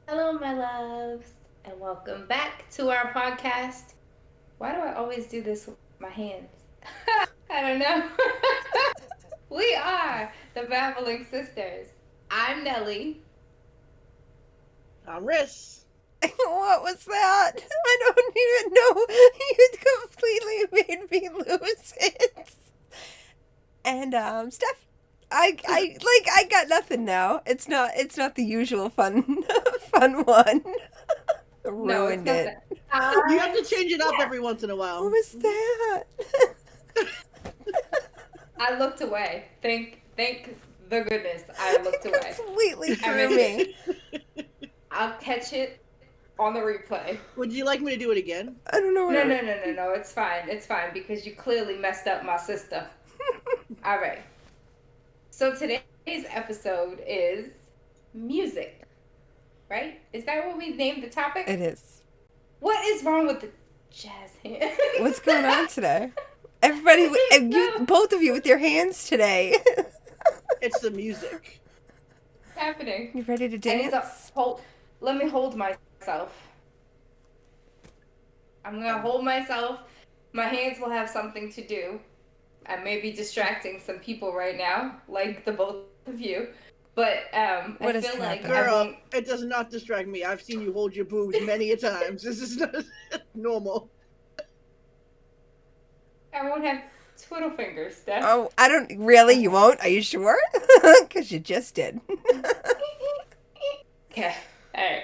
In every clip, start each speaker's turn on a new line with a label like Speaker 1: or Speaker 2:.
Speaker 1: Hello, my loves, and welcome back to our podcast. Why do I always do this with my hands? I don't know. We are the Babbling Sisters. I'm Nellie.
Speaker 2: I'm Riss.
Speaker 3: What was that? I don't even know. You completely made me lose it. And Steph, I got nothing now. It's not the usual fun one. Ruined it.
Speaker 2: You have to change it up every once in a while.
Speaker 3: What was that?
Speaker 1: I looked away. Thank the goodness I looked away.
Speaker 3: Completely threw me.
Speaker 1: I'll catch it on the replay.
Speaker 2: Would you like me to do it again?
Speaker 3: I don't know.
Speaker 1: No. It's fine. It's fine because you clearly messed up my sister. All right. So today's episode is music, right? Is that what we named the topic?
Speaker 3: It is.
Speaker 1: What is wrong with the jazz hand?
Speaker 3: What's going on today? Everybody, both of you with your hands today.
Speaker 2: It's the music.
Speaker 1: What's happening?
Speaker 3: You ready to dance?
Speaker 1: Let me hold myself. I'm going to hold myself. My hands will have something to do. I may be distracting some people right now, like the both of you. But I feel like
Speaker 2: girl, it does not distract me. I've seen you hold your boobs many a times. This is not normal.
Speaker 1: I won't have twiddle fingers, Steph.
Speaker 3: Oh, I don't really. You won't? Are you sure? Because you just did.
Speaker 1: Okay. All right.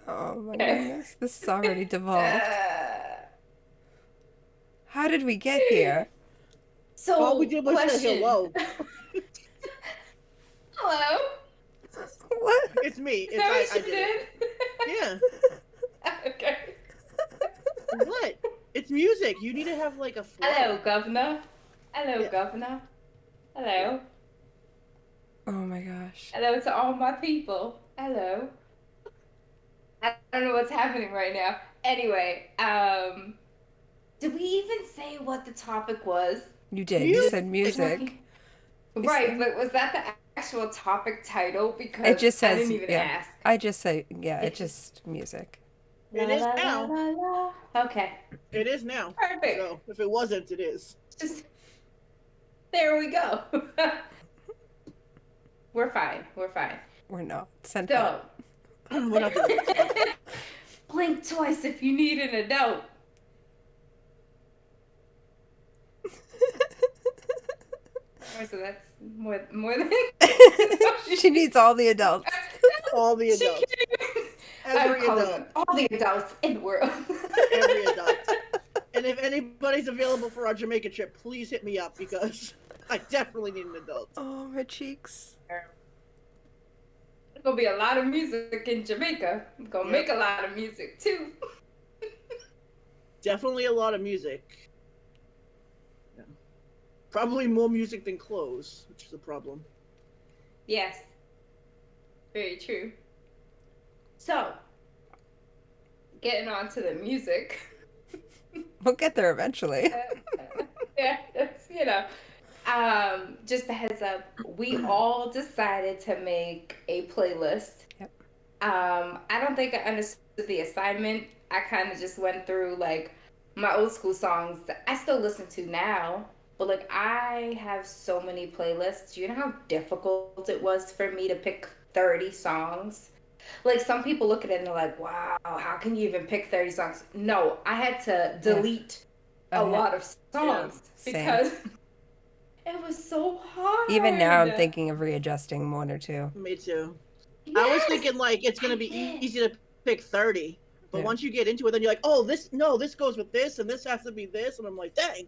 Speaker 3: Oh my goodness, this is already devolved. How did we get here?
Speaker 1: So
Speaker 2: all we did was say hello.
Speaker 1: Hello.
Speaker 3: What?
Speaker 2: It's me.
Speaker 1: Is that what you did?
Speaker 2: Yeah.
Speaker 1: Okay.
Speaker 2: What? It's music. You need to have like a flow.
Speaker 1: Hello, Governor. Hello,
Speaker 2: Yeah.
Speaker 1: Governor. Hello.
Speaker 3: Oh my gosh.
Speaker 1: Hello to all my people. Hello. I don't know what's happening right now. Anyway, did we even say what the topic was?
Speaker 3: You did. You said music.
Speaker 1: Right, but was that the actual topic title? Because
Speaker 3: It just says,
Speaker 1: I didn't even ask.
Speaker 3: I just say, it's just music.
Speaker 2: It is now.
Speaker 1: Okay.
Speaker 2: It is now.
Speaker 1: Perfect.
Speaker 2: So if it wasn't, it is.
Speaker 1: Just there we go. We're fine.
Speaker 3: We're not.
Speaker 1: So,
Speaker 2: We're not doing it.
Speaker 1: blink twice if you need an adult. So that's more than
Speaker 3: She needs all the adults.
Speaker 2: All the adults. Every adult.
Speaker 1: All the adults in the world.
Speaker 2: Every adult. And if anybody's available for our Jamaica trip, please hit me up because I definitely need an adult.
Speaker 3: Oh, my cheeks.
Speaker 1: There's gonna be a lot of music in Jamaica. I'm gonna make a lot of music too.
Speaker 2: Definitely a lot of music. Yeah. Probably more music than clothes, which is a problem.
Speaker 1: Yes. Very true. So, getting on to the music.
Speaker 3: We'll get there eventually.
Speaker 1: Yeah, it's, just a heads up. We all decided to make a playlist.
Speaker 3: Yep.
Speaker 1: I don't think I understood the assignment. I kind of just went through like my old school songs that I still listen to now. But like I have so many playlists. Do you know how difficult it was for me to pick 30 songs? Like some people look at it and they're like, wow, how can you even pick 30 songs? No, I had to delete a lot of songs because it was so hard.
Speaker 3: Even now I'm thinking of readjusting one or two.
Speaker 2: Me too.
Speaker 1: Yes.
Speaker 2: I was thinking like it's gonna be easy to pick 30. But once you get into it, then you're like, oh, this goes with this, and this has to be this, and I'm like, dang.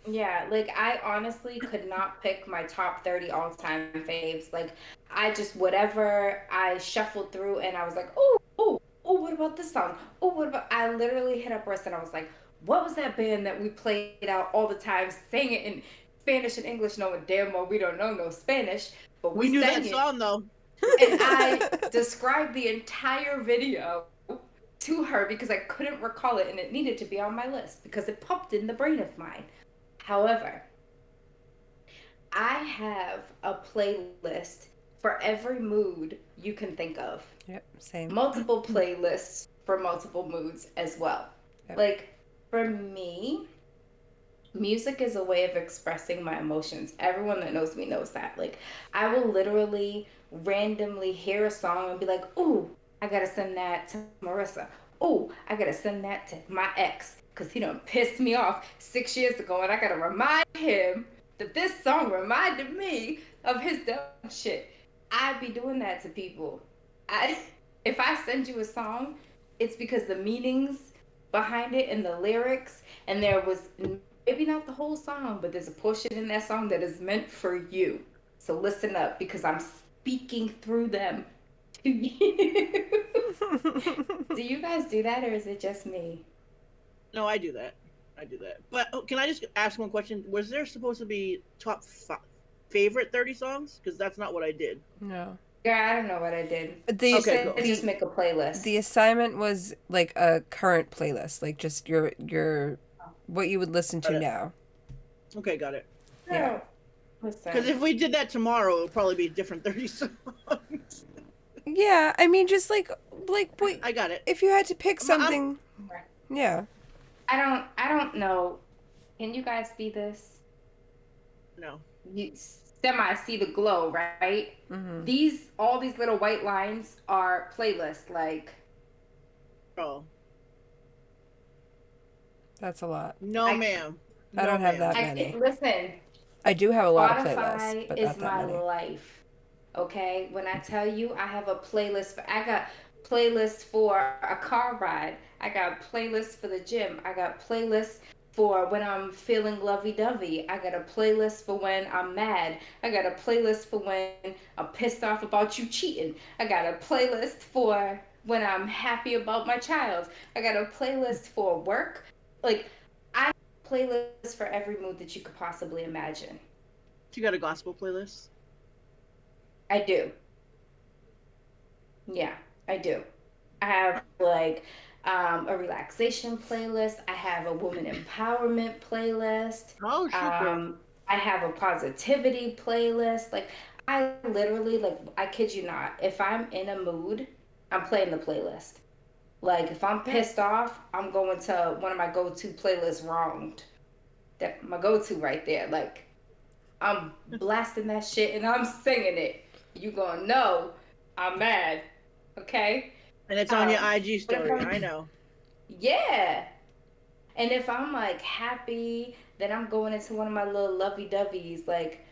Speaker 1: Yeah, like I honestly could not pick my top 30 all-time faves. Like I just whatever I shuffled through and I was like, oh, what about this song? Oh, what about I literally hit up Russ and I was like, what was that band that we played out all the time, sang it and Spanish and English, knowing damn well we don't know no Spanish, but
Speaker 2: We
Speaker 1: we
Speaker 2: knew
Speaker 1: sang
Speaker 2: that
Speaker 1: it.
Speaker 2: song though.
Speaker 1: And I described the entire video to her because I couldn't recall it and it needed to be on my list because it popped in the brain of mine. However, I have a playlist for every mood you can think of.
Speaker 3: Yep, same.
Speaker 1: Multiple playlists for multiple moods as well.
Speaker 3: Yep.
Speaker 1: Like for me, music is a way of expressing my emotions. Everyone that knows me knows that. Like I will literally randomly hear a song and be like, "Ooh, I gotta send that to Marissa. Ooh, I gotta send that to my ex because he done pissed me off 6 years ago, and I gotta remind him that this song reminded me of his dumb shit." I'd be doing that to people. I if I send you a song, it's because the meanings behind it and the lyrics, and there was maybe not the whole song, but there's a portion in that song that is meant for you. So listen up because I'm speaking through them to you. Do you guys do that or is it just me?
Speaker 2: No, I do that. I do that. But can I just ask one question? Was there supposed to be favorite 30 songs? Because that's not what I did.
Speaker 3: No.
Speaker 1: Yeah, I don't know what I did.
Speaker 3: The,
Speaker 1: You
Speaker 2: Okay,
Speaker 1: said
Speaker 2: cool.
Speaker 1: just make a playlist.
Speaker 3: The assignment was like a current playlist, like just your what you would listen to
Speaker 2: Got it.
Speaker 3: now.
Speaker 2: Okay, got it.
Speaker 3: Yeah.
Speaker 1: Listen.
Speaker 2: Because if we did that tomorrow, it would probably be a different 30 songs.
Speaker 3: Yeah, I mean, just like what
Speaker 2: I got it.
Speaker 3: if you had to pick something? Yeah.
Speaker 1: I don't know. Can you guys see this?
Speaker 2: No.
Speaker 1: You semi see the glow, right?
Speaker 3: Mm-hmm.
Speaker 1: All these little white lines are playlists. Like,
Speaker 2: Oh.
Speaker 3: That's a lot.
Speaker 2: No, ma'am.
Speaker 3: I don't have that
Speaker 1: I,
Speaker 3: many.
Speaker 1: listen,
Speaker 3: I do have a lot of playlists,
Speaker 1: Spotify
Speaker 3: but
Speaker 1: is
Speaker 3: not that
Speaker 1: my
Speaker 3: many.
Speaker 1: life. Okay, when I tell you I have a playlist I got playlists for a car ride. I got playlists for the gym. I got playlists for when I'm feeling lovey-dovey. I got a playlist for when I'm mad. I got a playlist for when I'm pissed off about you cheating. I got a playlist for when I'm happy about my child. I got a playlist for work. Like I have a playlist for every mood that you could possibly imagine.
Speaker 2: You got a gospel playlist?
Speaker 1: I do. Yeah, I do. I have like a relaxation playlist. I have a woman empowerment playlist.
Speaker 2: Oh, shit, girl.
Speaker 1: I have a positivity playlist. Like I literally like I kid you not. If I'm in a mood, I'm playing the playlist. Like if I'm pissed off, I'm going to one of my go-to playlists, Wronged. That my go-to right there. Like I'm blasting that shit and I'm singing it. You gonna know I'm mad, okay?
Speaker 2: And it's on your IG
Speaker 1: But if
Speaker 2: story. I know.
Speaker 1: yeah. And if I'm like happy, then I'm going into one of my little lovey-doveys. Like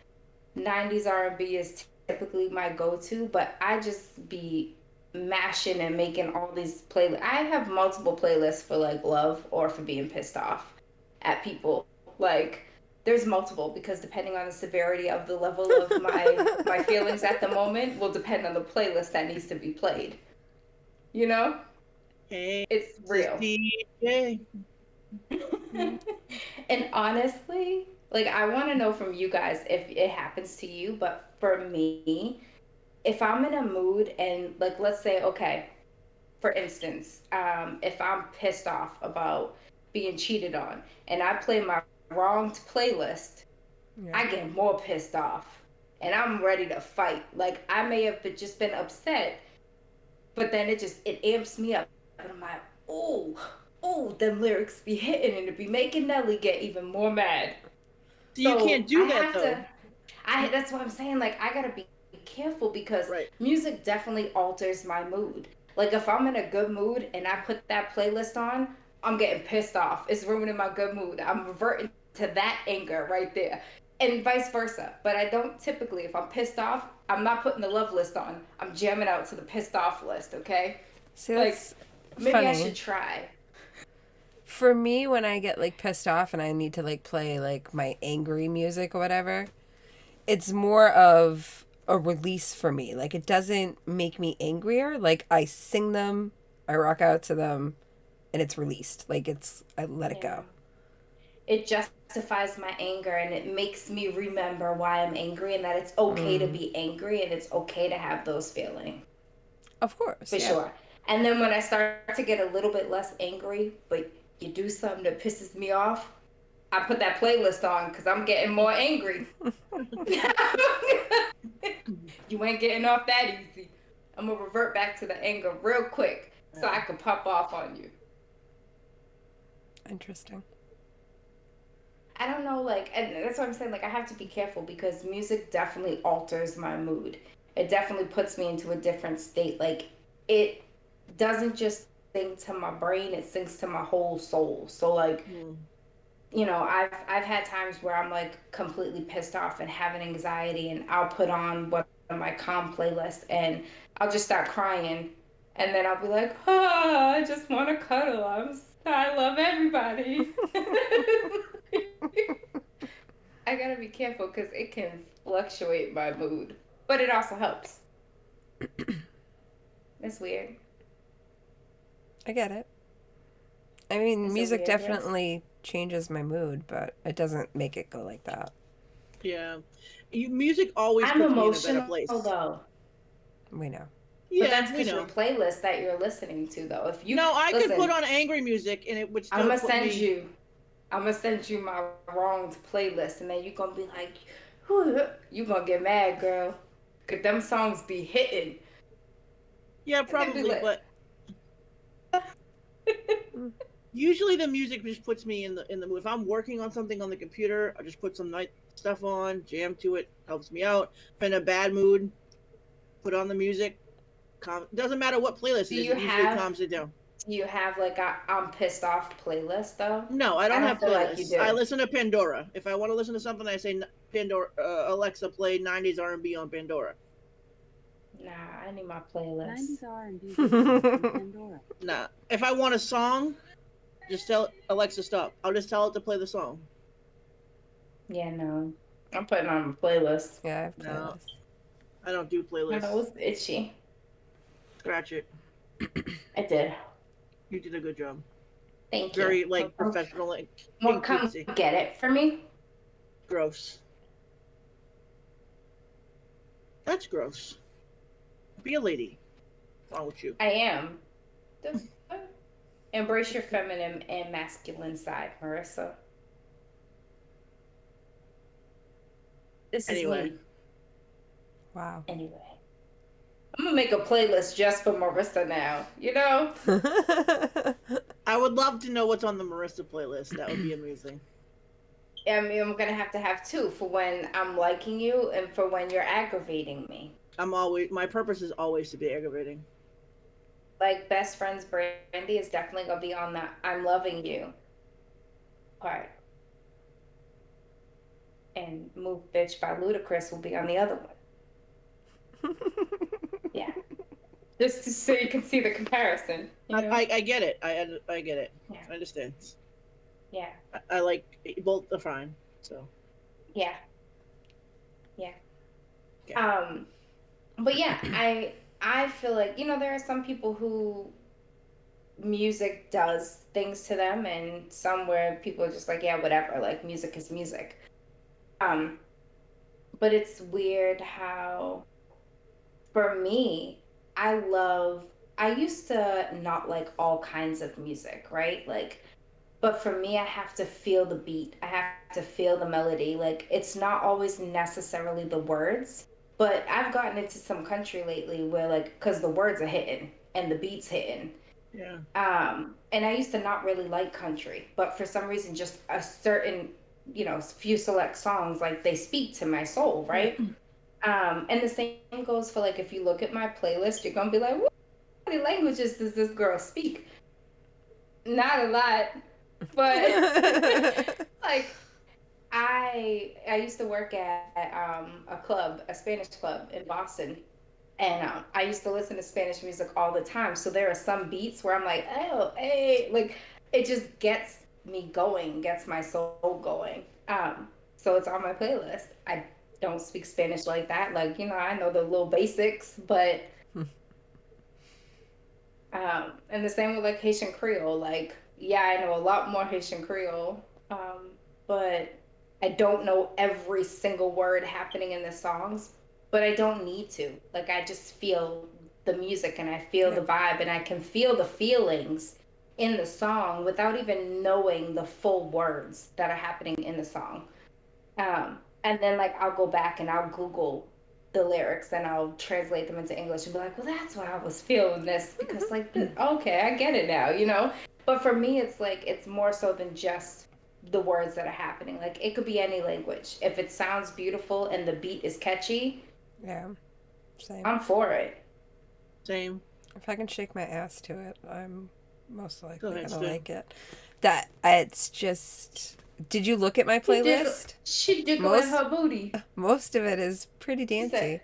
Speaker 1: 90s R&B is typically my go-to, but I just be mashing and making all these playlists. I have multiple playlists for like love or for being pissed off at people. Like there's multiple because depending on the severity of the level of my feelings at the moment will depend on the playlist that needs to be played. You know?
Speaker 2: Hey,
Speaker 1: It's real.
Speaker 2: DJ.
Speaker 1: And honestly, like I want to know from you guys if it happens to you, but for me, if I'm in a mood and like let's say, okay, for instance, if I'm pissed off about being cheated on and I play my wronged playlist,
Speaker 3: Yeah.
Speaker 1: I get more pissed off and I'm ready to fight. Like I may have just been upset, but then it amps me up. And I'm like, oh, them lyrics be hitting and it be making Nelly get even more mad.
Speaker 2: So you can't do
Speaker 1: I
Speaker 2: that
Speaker 1: have
Speaker 2: though.
Speaker 1: that's what I'm saying. Like I gotta be careful because
Speaker 2: Right.
Speaker 1: music definitely alters my mood. Like if I'm in a good mood and I put that playlist on, I'm getting pissed off. It's ruining my good mood. I'm reverting to that anger right there. And vice versa. But I don't typically, if I'm pissed off, I'm not putting the love list on. I'm jamming out to the pissed off list, okay?
Speaker 3: See,
Speaker 1: Like
Speaker 3: that's
Speaker 1: maybe
Speaker 3: funny.
Speaker 1: I should try.
Speaker 3: For me, when I get like pissed off and I need to like play like my angry music or whatever, it's more of a release for me. Like it doesn't make me angrier. Like I sing them, I rock out to them, and it's released. Like I let it
Speaker 1: Yeah.
Speaker 3: go.
Speaker 1: it justifies my anger and it makes me remember why I'm angry and that it's okay to
Speaker 3: Mm.
Speaker 1: be angry and it's okay to have those feelings.
Speaker 3: Of course,
Speaker 1: For
Speaker 3: yeah.
Speaker 1: sure. And then when I start to get a little bit less angry, but you do something that pisses me off, I put that playlist on because I'm getting more angry. You ain't getting off that easy. I'm gonna revert back to the anger real quick so I
Speaker 2: Yeah.
Speaker 1: can pop off on you.
Speaker 3: Interesting.
Speaker 1: I don't know, like, and that's what I'm saying. Like, I have to be careful because music definitely alters my mood. It definitely puts me into a different state. Like, it doesn't just sing to my brain; it sings to my whole soul. So, like,
Speaker 2: Mm.
Speaker 1: I've had times where I'm like completely pissed off and having anxiety, and I'll put on one of my calm playlists, and I'll just start crying, and then I'll be like, oh, I just want to cuddle. I love everybody. I gotta be careful because it can fluctuate my mood, but it also helps. It's weird.
Speaker 3: I get it. I mean,
Speaker 1: It's a
Speaker 3: music
Speaker 1: weirdness.
Speaker 3: definitely changes my mood, but it doesn't make it go like that.
Speaker 2: Yeah. Music always
Speaker 1: I'm
Speaker 2: puts me in a better
Speaker 1: emotional
Speaker 2: place.
Speaker 1: though.
Speaker 3: We know.
Speaker 1: But
Speaker 2: Yeah,
Speaker 1: that's
Speaker 2: we
Speaker 1: because your
Speaker 2: know.
Speaker 1: playlist that you're listening to, though. If you
Speaker 2: No, I could put
Speaker 1: listen,
Speaker 2: on angry music and it would
Speaker 1: I'm
Speaker 2: still
Speaker 1: gonna
Speaker 2: put
Speaker 1: send
Speaker 2: me.
Speaker 1: you, I'm gonna send you my wronged playlist, and then you're gonna be like, whew, you gonna get mad, girl. Cause them songs be hitting.
Speaker 2: Yeah,
Speaker 1: And then be
Speaker 2: probably,
Speaker 1: like,
Speaker 2: but usually the music just puts me in the mood. If I'm working on something on the computer, I just put some night stuff on, jam to it, helps me out. If I'm in a bad mood, put on the music. Doesn't matter what playlist
Speaker 1: do
Speaker 2: it is,
Speaker 1: you
Speaker 2: it usually
Speaker 1: have,
Speaker 2: calms it down.
Speaker 1: do you have like a I'm pissed off playlist though?
Speaker 2: No, I
Speaker 1: I
Speaker 2: don't
Speaker 1: don't
Speaker 2: have
Speaker 1: feel like you
Speaker 2: playlists. I
Speaker 1: do.
Speaker 2: listen to Pandora. If I want to listen to something, I say Pandora, Alexa, play '90s R&B on Pandora.
Speaker 1: Nah, I need my playlist.
Speaker 4: 90s R&B from Pandora.
Speaker 2: Nah, if I want a song, just tell Alexa stop. I'll just tell it to play the song.
Speaker 1: Yeah, no. I'm putting on a playlist.
Speaker 3: Yeah, I have
Speaker 2: No,
Speaker 3: playlists.
Speaker 2: I don't do
Speaker 1: My
Speaker 2: playlists.
Speaker 1: nose itchy.
Speaker 2: Scratch it.
Speaker 1: I did.
Speaker 2: You did a good job.
Speaker 1: Thank you.
Speaker 2: Very like professional, like
Speaker 1: Well,
Speaker 2: being
Speaker 1: come
Speaker 2: cutesy.
Speaker 1: get it for me.
Speaker 2: Gross. That's gross. Be a lady. What's wrong with you?
Speaker 1: I am. Just embrace your feminine and masculine side, Marissa. This is
Speaker 2: Anyway,
Speaker 1: me.
Speaker 3: Wow.
Speaker 1: Anyway, I'm gonna make a playlist just for Marissa now. You know?
Speaker 2: I would love to know what's on the Marissa playlist. That would be amazing.
Speaker 1: I mean, I'm gonna have to have two for when I'm liking you and for when you're aggravating me.
Speaker 2: My purpose is always to be aggravating.
Speaker 1: Like best friends Brandy is definitely gonna be on the I'm loving you part. And Move Bitch by Ludacris will be on the other one. Yeah. Just so you can see the comparison. You know?
Speaker 2: I get it. I get it.
Speaker 1: Yeah.
Speaker 2: I understand.
Speaker 1: Yeah.
Speaker 2: I like both are fine. So
Speaker 1: Yeah. Yeah.
Speaker 2: okay.
Speaker 1: But yeah, I feel like, there are some people who music does things to them and some where people are just like, yeah, whatever, like music is music. Um, but it's weird how for me, I used to not like all kinds of music, right? Like, but for me, I have to feel the beat. I have to feel the melody. Like, it's not always necessarily the words, but I've gotten into some country lately where, like, because the words are hitting and the beats hitting.
Speaker 2: Yeah.
Speaker 1: And I used to not really like country, but for some reason, just a certain, few select songs, like, they speak to my soul, right? And the same goes for like if you look at my playlist, you're gonna be like, what many languages does this girl speak? Not a lot, but like I used to work at a club, a Spanish club in Boston, and I used to listen to Spanish music all the time. So there are some beats where I'm like, oh, hey, like it just gets me going, gets my soul going. So it's on my playlist. I don't speak Spanish like that. Like, I know the little basics, but and the same with like Haitian Creole. Like, yeah, I know a lot more Haitian Creole but I don't know every single word happening in the songs, but I don't need to. Like, I just feel the music and I feel
Speaker 3: Yeah.
Speaker 1: the vibe and I can feel the feelings in the song without even knowing the full words that are happening in the song. And then like I'll go back and I'll Google the lyrics and I'll translate them into English and be like, well, that's why I was feeling this because like, okay, I get it now, you know. But for me, it's like it's more so than just the words that are happening. Like it could be any language. If it sounds beautiful and the beat is catchy,
Speaker 3: Yeah. Same.
Speaker 1: I'm for it.
Speaker 2: Same.
Speaker 3: If I can shake my ass to it, I'm most likely
Speaker 2: ahead,
Speaker 3: gonna
Speaker 2: Stu.
Speaker 3: like it. That it's just. Did you look at my playlist?
Speaker 1: She diggling
Speaker 3: Most-
Speaker 1: her booty.
Speaker 3: Most of it is pretty dancey.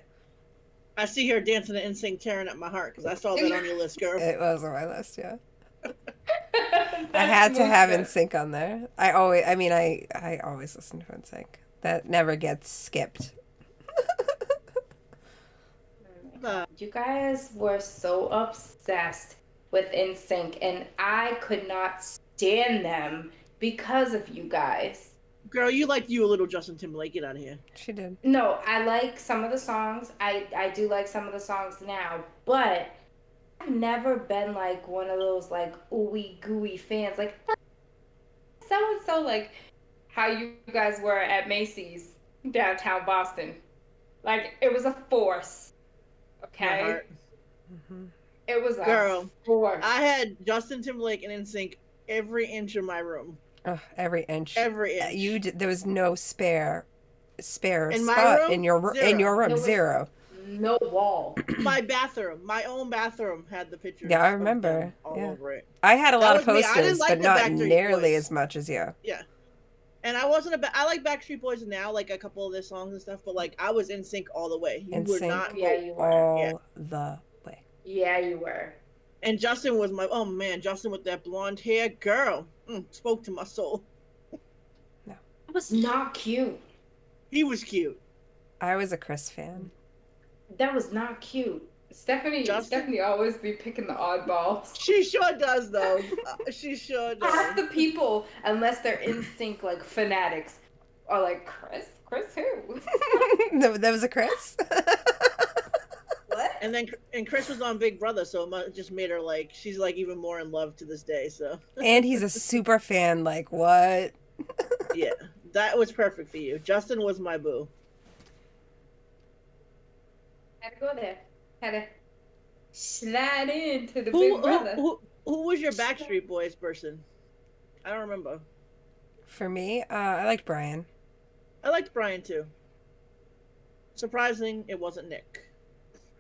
Speaker 2: I see her dancing to NSYNC, tearing at my heart because I saw that on your list, girl.
Speaker 3: It was on my list, yeah. I
Speaker 1: That's
Speaker 3: had to have
Speaker 1: most
Speaker 3: NSYNC on there. I always listen to NSYNC. That never gets skipped.
Speaker 1: You guys were so obsessed with NSYNC, and I could not stand them because of you guys.
Speaker 2: Girl, you a little Justin Timberlake. Get out of here.
Speaker 3: She did.
Speaker 1: No, I like some of the songs. I do like some of the songs now, but I've never been like one of those like ooey gooey fans. Like so and so, like how you guys were at Macy's downtown Boston. Like it was a force.
Speaker 2: My
Speaker 1: Okay,
Speaker 2: heart.
Speaker 3: Mm-hmm.
Speaker 1: it was a
Speaker 2: Girl,
Speaker 1: force.
Speaker 2: I had Justin Timberlake and NSYNC every inch of my room.
Speaker 3: Oh, every inch.
Speaker 2: Every inch.
Speaker 3: There was no spare
Speaker 2: In my
Speaker 3: spot
Speaker 2: room?
Speaker 3: in your room.
Speaker 1: There was
Speaker 3: Zero.
Speaker 1: no wall.
Speaker 2: My bathroom, my own bathroom, had the pictures.
Speaker 3: Yeah, I
Speaker 2: of
Speaker 3: remember.
Speaker 2: them all
Speaker 3: Yeah.
Speaker 2: over it.
Speaker 3: I had a
Speaker 2: That
Speaker 3: lot of
Speaker 2: was me. I didn't
Speaker 3: posters,
Speaker 2: like
Speaker 3: but
Speaker 2: the
Speaker 3: not
Speaker 2: Backstreet
Speaker 3: nearly
Speaker 2: Boys.
Speaker 3: as much as you.
Speaker 2: Yeah. And I wasn't I like Backstreet Boys now, like a couple of their songs and stuff, but like I was in sync all the way. You were
Speaker 3: NSYNC.
Speaker 2: not.
Speaker 1: Yeah, you were.
Speaker 3: All the way.
Speaker 1: Yeah, you were.
Speaker 2: And Justin was oh man, Justin with that blonde hair, girl, spoke to my soul.
Speaker 1: It was not cute.
Speaker 2: He was cute.
Speaker 3: I was a Chris fan.
Speaker 1: That was not cute. Stephanie
Speaker 2: Justin?
Speaker 1: always be picking the oddballs.
Speaker 2: She sure does though. She sure
Speaker 1: Half
Speaker 2: does.
Speaker 1: the people, unless they're in sync like fanatics, are like Chris who?
Speaker 3: That was a Chris.
Speaker 1: What?
Speaker 2: And Chris was on Big Brother, so it just made her like she's like even more in love to this day. So
Speaker 3: And he's a super fan. Like what?
Speaker 2: yeah, that was perfect for you. Justin was my boo.
Speaker 1: Had to go there. Had to slide into the
Speaker 2: Who
Speaker 1: Big Brother.
Speaker 2: who was your Backstreet Boys person? I don't remember.
Speaker 3: For me, I liked Brian.
Speaker 2: I liked Brian too. Surprising, it wasn't Nick.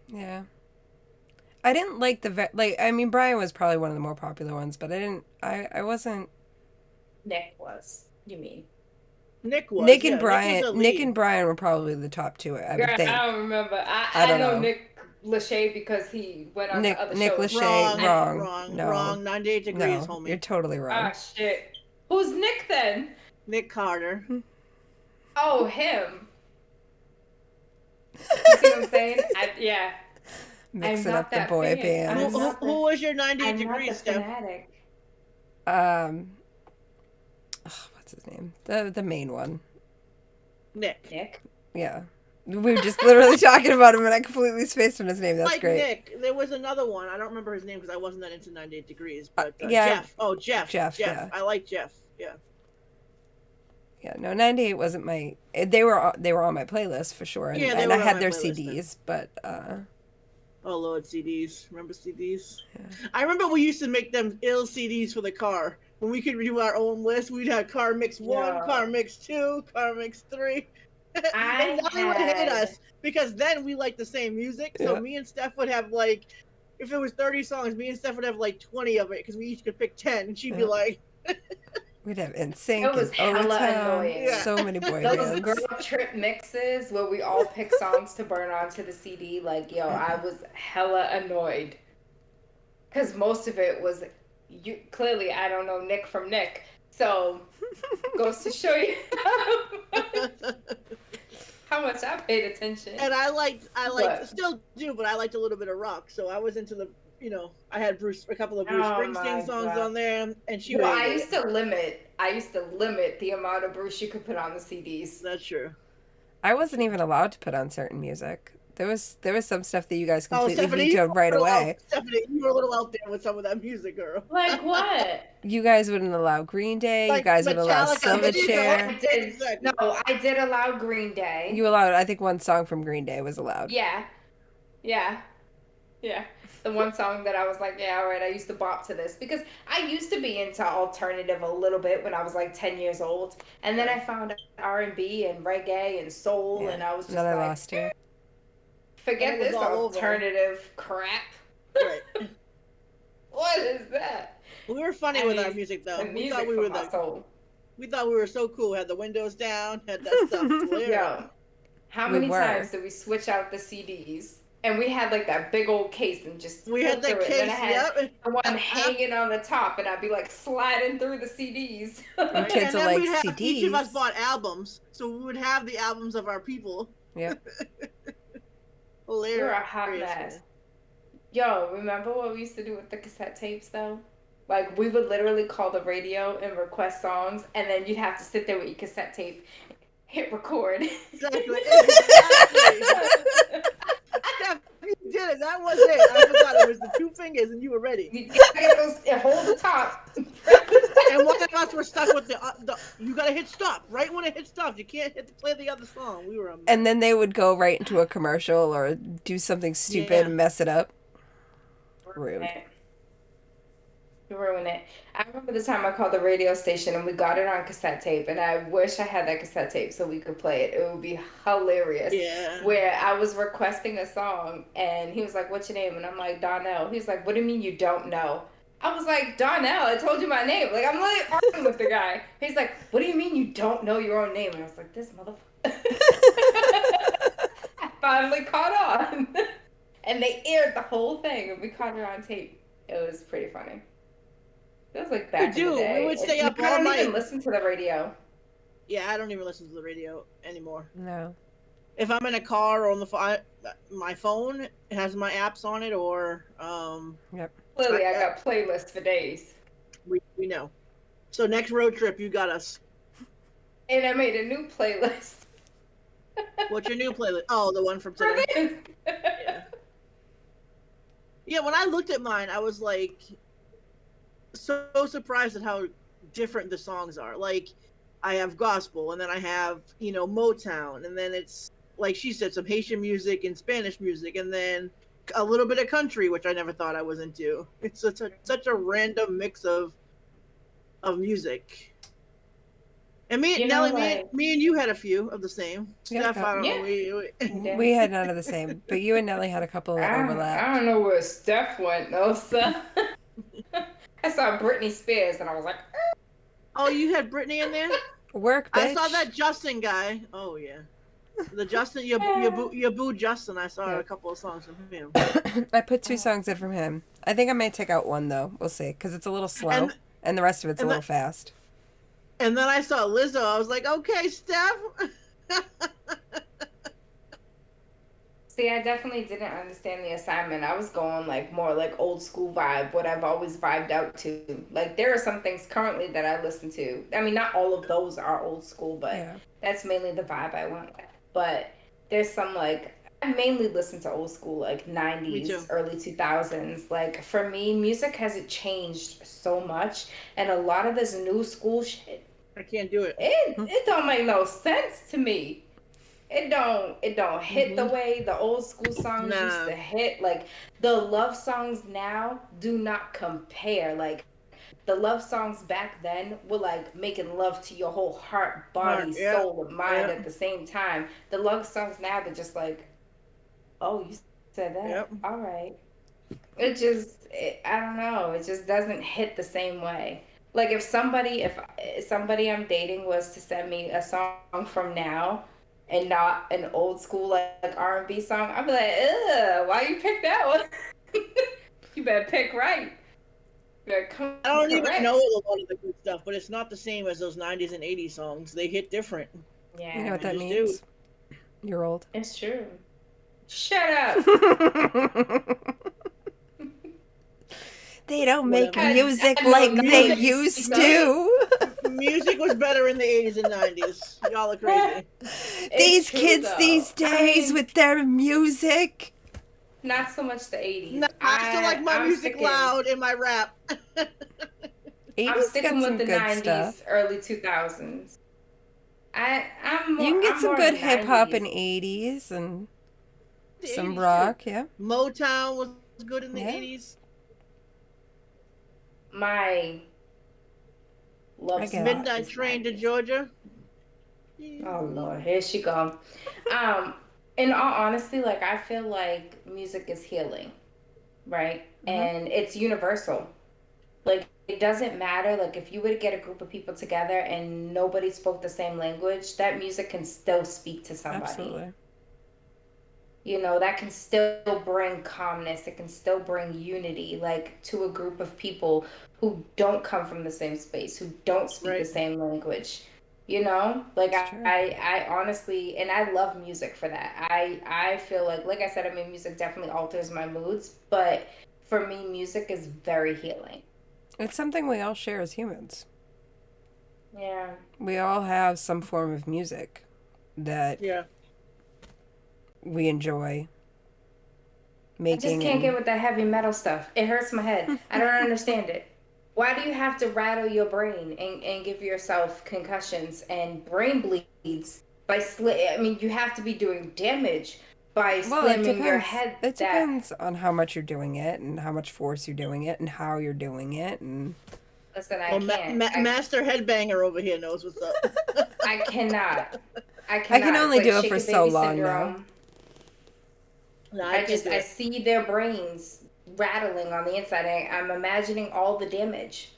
Speaker 3: Yeah. I didn't like I mean, Brian was probably one of the more popular ones, but I wasn't.
Speaker 1: Nick was. You mean?
Speaker 2: Nick was.
Speaker 3: Nick
Speaker 2: yeah,
Speaker 3: and Brian.
Speaker 2: was a
Speaker 3: Nick
Speaker 2: lead.
Speaker 3: and Brian were probably the top two. I would
Speaker 1: Girl,
Speaker 3: think.
Speaker 1: I don't remember.
Speaker 3: I
Speaker 1: I
Speaker 3: don't
Speaker 1: know
Speaker 3: know.
Speaker 1: Nick Lachey because he went on
Speaker 3: Nick
Speaker 1: to other
Speaker 3: Nick
Speaker 1: shows.
Speaker 3: Lachey, wrong. No.
Speaker 2: Wrong. 98 degrees,
Speaker 3: No,
Speaker 2: homie.
Speaker 3: you're totally wrong.
Speaker 1: Ah, shit. Who's Nick then?
Speaker 2: Nick Carter.
Speaker 1: Oh, him. You see what I'm saying? Yeah.
Speaker 3: Mixing
Speaker 1: I'm not
Speaker 3: up the
Speaker 1: that
Speaker 3: boy
Speaker 1: fan.
Speaker 3: band.
Speaker 1: I'm not
Speaker 2: Who was your 98
Speaker 1: I'm not the
Speaker 2: degrees, Steph?
Speaker 1: fanatic.
Speaker 3: What's his name? The main one.
Speaker 2: Nick.
Speaker 1: Nick?
Speaker 3: Yeah. We were just literally talking about him and I completely spaced on his name. That's
Speaker 2: Like
Speaker 3: great.
Speaker 2: Nick. There was another one. I don't remember his name because I wasn't that into 98 degrees. But
Speaker 3: yeah.
Speaker 2: Jeff. Oh, Jeff.
Speaker 3: Jeff, yeah.
Speaker 2: I like Jeff. Yeah.
Speaker 3: Yeah, no, 98 wasn't my. They were on my playlist for sure, and,
Speaker 2: Yeah, they
Speaker 3: and
Speaker 2: were
Speaker 3: I
Speaker 2: on
Speaker 3: had
Speaker 2: my
Speaker 3: their
Speaker 2: playlist
Speaker 3: CDs, but
Speaker 2: Oh Lord, CDs. Remember CDs?
Speaker 3: Yeah.
Speaker 2: I remember we used to make them ill CDs for the car. When we could do our own list, we'd have car mix 1,
Speaker 1: Yeah.
Speaker 2: car mix 2, car mix 3.
Speaker 1: I
Speaker 2: And Wally would hate
Speaker 1: had-
Speaker 2: us because then we liked the same music. So
Speaker 3: Yeah.
Speaker 2: me and Steph would have like, if it was 30 songs, me and Steph would have like 20 of it because we each could pick 10. And she'd be
Speaker 3: Yeah.
Speaker 2: like,
Speaker 3: we'd have NSYNC
Speaker 1: It was
Speaker 3: and
Speaker 1: hella
Speaker 3: Overtime.
Speaker 1: annoying.
Speaker 2: Yeah.
Speaker 3: So many boy
Speaker 1: Those
Speaker 3: bands.
Speaker 1: girl trip mixes where we all pick songs to burn onto the CD, like, yo, I was hella annoyed. Because most of it was, clearly I don't know Nick from Nick. So, goes to show you how much I paid attention.
Speaker 2: and I liked,
Speaker 1: What?
Speaker 2: still do, but I liked a little bit of rock. So I was into the, I had a couple of Bruce
Speaker 1: Oh
Speaker 2: Springsteen
Speaker 1: my
Speaker 2: songs
Speaker 1: God.
Speaker 2: on there, and she
Speaker 1: Well,
Speaker 2: hated
Speaker 1: I
Speaker 2: it.
Speaker 1: used to limit. I used to limit the amount of Bruce you could put on the CDs.
Speaker 2: That's true.
Speaker 3: I wasn't even allowed to put on certain music. There was some stuff that you guys
Speaker 2: Oh,
Speaker 3: completely
Speaker 2: Stephanie,
Speaker 3: vetoed right away.
Speaker 2: Stephanie, you were a little out there with some of that music, girl.
Speaker 1: Like what?
Speaker 3: You guys wouldn't allow Green Day. You
Speaker 2: Like
Speaker 3: guys would allow
Speaker 2: Metallica,
Speaker 3: Silverchair.
Speaker 1: I did.
Speaker 2: Exactly.
Speaker 1: No, I did allow Green Day.
Speaker 3: You allowed, I think, one song from Green Day was allowed.
Speaker 1: Yeah. Yeah. Yeah. The one song that I was like, yeah, all right, I used to bop to this because I used to be into alternative a little bit when I was like 10 years old. And then I found R&B and reggae and soul, and I was just
Speaker 3: Then I
Speaker 1: like,
Speaker 3: lost you.
Speaker 1: forget
Speaker 2: And it
Speaker 1: this
Speaker 2: was all over.
Speaker 1: alternative crap.
Speaker 2: Right.
Speaker 1: What is that?
Speaker 2: We were funny
Speaker 1: I
Speaker 2: with
Speaker 1: mean,
Speaker 2: our music though.
Speaker 1: The
Speaker 2: We
Speaker 1: music
Speaker 2: thought we
Speaker 1: from
Speaker 2: were
Speaker 1: my soul.
Speaker 2: we thought we were so cool. Had the windows down, had that stuff clear.
Speaker 1: Yo, how
Speaker 3: We
Speaker 1: many
Speaker 3: were.
Speaker 1: times did we switch out the CDs? And we had like that big old case and just
Speaker 2: We had
Speaker 1: flip
Speaker 2: that
Speaker 1: through it.
Speaker 2: case,
Speaker 1: And then I had
Speaker 2: yep.
Speaker 1: the one hanging on the top, and I'd be like sliding through the CDs.
Speaker 3: And kids
Speaker 2: and
Speaker 3: are
Speaker 2: then
Speaker 3: like
Speaker 2: we'd have, each of us
Speaker 3: CDs.
Speaker 2: bought albums, so we would have the albums of our people.
Speaker 3: Yep.
Speaker 2: Hilarious.
Speaker 1: We were a hot mess. Yo, remember what we used to do with the cassette tapes though? Like we would literally call the radio and request songs, and then you'd have to sit there with your cassette tape, hit record.
Speaker 2: Exactly. Exactly. You did it. That was it. I forgot it was the two fingers, and you were ready.
Speaker 1: You gotta get those, and hold the top.
Speaker 2: And one of us were stuck with the you gotta hit stop right when it hits stop. You can't hit play the other song. We were a mess.
Speaker 3: And then they would go right into a commercial or do something stupid
Speaker 2: Yeah.
Speaker 3: and mess it up. Rude.
Speaker 1: Ruin it. I remember the time I called the radio station and we got it on cassette tape, and I wish I had that cassette tape so we could play it. It would be hilarious.
Speaker 2: Yeah.
Speaker 1: Where I was requesting a song and he was like, "What's your name?" And I'm like, "Donnell." He's like, "What do you mean you don't know?" I was like, "Donnell, I told you my name." Like, I'm really arguing with the guy. He's like, "What do you mean you don't know your own name?" And I was like, "This motherfucker." I finally caught on. And they aired the whole thing and we caught it on tape. It was pretty funny. It was like back in the day.
Speaker 2: We would stay
Speaker 1: You
Speaker 2: up all
Speaker 1: couldn't
Speaker 2: night.
Speaker 1: even listen to the radio.
Speaker 2: Yeah, I don't even listen to the radio anymore.
Speaker 3: No.
Speaker 2: If I'm in a car or on the phone, my phone has my apps on it, or
Speaker 1: Clearly, I got playlists for days.
Speaker 2: we know. So next road trip, you got us.
Speaker 1: And I made a new playlist.
Speaker 2: What's your new playlist? Oh, the one from
Speaker 1: For
Speaker 2: today.
Speaker 1: this.
Speaker 2: Yeah, when I looked at mine, I was like so surprised at how different the songs are. Like, I have gospel, and then I have, Motown, and then it's, like she said, some Haitian music and Spanish music, and then a little bit of country, which I never thought I was into. It's such a random mix of music. And me and Nelly, me and you had a few of the same.
Speaker 3: Yeah,
Speaker 2: Steph, I don't know.
Speaker 1: Yeah.
Speaker 3: We had none of the same, but you and Nelly had a couple that
Speaker 1: I
Speaker 3: overlapped.
Speaker 1: don't know where Steph went, though, son. I saw Britney Spears and I was like,
Speaker 2: Oh, you had Britney in there?
Speaker 3: Work, bitch.
Speaker 2: I saw that Justin guy. Oh yeah, the Justin, your boo Justin. I saw a couple of songs from him.
Speaker 3: I put 2 songs in from him. I think I may take out one though. We'll see, because it's a little slow, and the rest of it's a little fast.
Speaker 2: And then I saw Lizzo. I was like, okay, Steph.
Speaker 1: See, I definitely didn't understand the assignment. I was going like more like old school vibe, what I've always vibed out to. Like there are some things currently that I listen to. I mean, not all of those are old school, but that's mainly the vibe I went with. But there's some like I mainly listen to old school, like 90s, early 2000s. Like for me, music hasn't changed so much, and a lot of this new school shit,
Speaker 2: I can't do it.
Speaker 1: It don't make no sense to me. It don't hit the way the old school songs used to hit. Like the love songs now do not compare. Like the love songs back then were like making love to your whole heart, body, soul, and mind at the same time. The love songs now, they're just like, oh, you said that? All right. I don't know. It just doesn't hit the same way. Like if somebody I'm dating was to send me a song from now and not an old school like R&B song, I'd be like, ugh, why you pick that one? You better pick right.
Speaker 2: I don't even know a lot of the good stuff, but it's not the same as those 90s and 80s songs. They hit different.
Speaker 1: Yeah.
Speaker 3: You know what that means? You're old.
Speaker 1: It's true. Shut up.
Speaker 3: They don't make music like they used to.
Speaker 2: Music was better in the 80s and 90s. Y'all are crazy.
Speaker 3: These
Speaker 1: true,
Speaker 3: kids
Speaker 1: though.
Speaker 3: these days
Speaker 1: mean,
Speaker 3: with their music.
Speaker 1: not so much the 80s.
Speaker 2: No, I still like my
Speaker 1: I'm
Speaker 2: music
Speaker 1: sticking,
Speaker 2: loud in my rap.
Speaker 3: 80s
Speaker 1: I'm
Speaker 3: got
Speaker 1: sticking
Speaker 3: some
Speaker 1: with the
Speaker 3: good
Speaker 1: 90s,
Speaker 3: stuff.
Speaker 1: early 2000s. I'm more.
Speaker 3: You can get
Speaker 1: I'm
Speaker 3: some
Speaker 1: more
Speaker 3: good hip hop in
Speaker 1: 90s.
Speaker 3: 80s and
Speaker 2: The
Speaker 3: some
Speaker 2: 80s
Speaker 3: rock,
Speaker 2: too.
Speaker 3: yeah.
Speaker 2: Motown was good in the
Speaker 3: Yeah.
Speaker 2: 80s.
Speaker 1: My
Speaker 3: I
Speaker 1: love
Speaker 3: get
Speaker 1: spot
Speaker 3: it.
Speaker 2: Midnight
Speaker 1: is
Speaker 2: Train to
Speaker 1: 90s.
Speaker 2: Georgia.
Speaker 1: Oh Lord, here she go. Um, in all honesty, like I feel like music is healing, right? And it's universal. Like it doesn't matter. Like if you were to get a group of people together and nobody spoke the same language, that music can still speak to somebody.
Speaker 3: Absolutely.
Speaker 1: You know, that can still bring calmness. It can still bring unity, like to a group of people who don't come from the same space, who don't speak the
Speaker 2: Right.
Speaker 1: same language. You know, like
Speaker 3: It's true.
Speaker 1: I honestly, and I love music for that. I feel like I said, I mean, music definitely alters my moods, but for me, music is very healing.
Speaker 3: It's something we all share as humans.
Speaker 1: Yeah.
Speaker 3: We all have some form of music that
Speaker 2: Yeah.
Speaker 3: we enjoy
Speaker 1: I just
Speaker 3: making.
Speaker 1: can't get with that heavy metal stuff. It hurts my head. I don't understand it. Why do you have to rattle your brain and give yourself concussions and brain bleeds by I mean, you have to be doing damage by
Speaker 3: Well, it
Speaker 1: slamming your
Speaker 3: depends.
Speaker 1: head.
Speaker 3: It
Speaker 1: That
Speaker 3: depends on how much you're doing it and how much force you're doing it and how you're doing it. And
Speaker 1: listen, I
Speaker 2: Well,
Speaker 1: can't.
Speaker 2: Master Headbanger over here knows what's up.
Speaker 1: I cannot. I
Speaker 3: I
Speaker 1: cannot.
Speaker 3: can
Speaker 1: It's
Speaker 3: only
Speaker 1: like
Speaker 3: do it
Speaker 1: shake
Speaker 3: for
Speaker 1: a
Speaker 3: so
Speaker 1: baby
Speaker 3: long now.
Speaker 1: syndrome.
Speaker 2: No,
Speaker 1: I
Speaker 2: can't do
Speaker 1: I
Speaker 2: it.
Speaker 1: see their brains rattling on the inside. I'm imagining all the damage.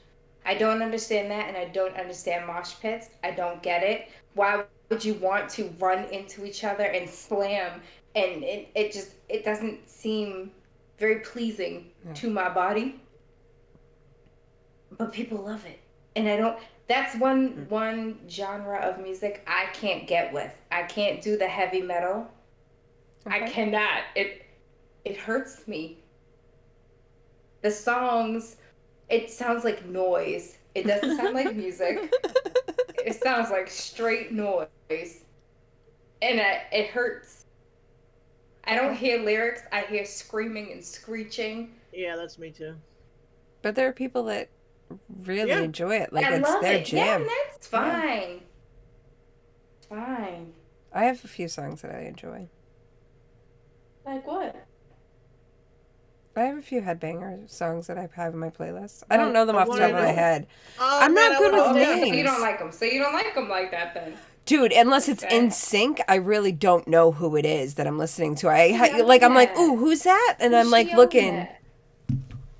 Speaker 1: I don't understand that, and I don't understand mosh pits. I don't get it. Why would you want to run into each other and slam? And it doesn't seem very pleasing to my body. But people love it, and I don't. That's one genre of music I can't get with. I can't do the heavy metal. I
Speaker 3: Okay.
Speaker 1: cannot. It hurts me. The songs, it sounds like noise. It doesn't sound like music. It sounds like straight noise. And it hurts. I don't hear lyrics. I hear screaming and screeching.
Speaker 2: Yeah, that's me too.
Speaker 3: But there are people that really
Speaker 2: Yeah.
Speaker 3: enjoy it. Like
Speaker 1: I
Speaker 3: it's
Speaker 1: love
Speaker 3: their
Speaker 1: it. Yeah,
Speaker 3: jam.
Speaker 1: that's fine. Fine.
Speaker 3: I have a few songs that I enjoy.
Speaker 1: Like what?
Speaker 3: I have a few headbanger songs that I have in my playlist. I don't know them
Speaker 2: I
Speaker 3: off the
Speaker 2: wanna
Speaker 3: top of my
Speaker 2: know.
Speaker 3: head.
Speaker 2: Oh,
Speaker 3: I'm
Speaker 2: man,
Speaker 3: not
Speaker 2: I
Speaker 3: good
Speaker 2: wanna
Speaker 3: with
Speaker 2: know.
Speaker 1: Okay, so you
Speaker 3: names.
Speaker 1: don't like them. So you don't like them like that then.
Speaker 3: Dude, unless it's
Speaker 1: Okay.
Speaker 3: in sync, I really don't know who it is that I'm listening to. I'm
Speaker 1: Yeah.
Speaker 3: like, ooh, who's that? And I'm
Speaker 1: Who's
Speaker 3: like
Speaker 1: she
Speaker 3: looking.
Speaker 1: yelling at?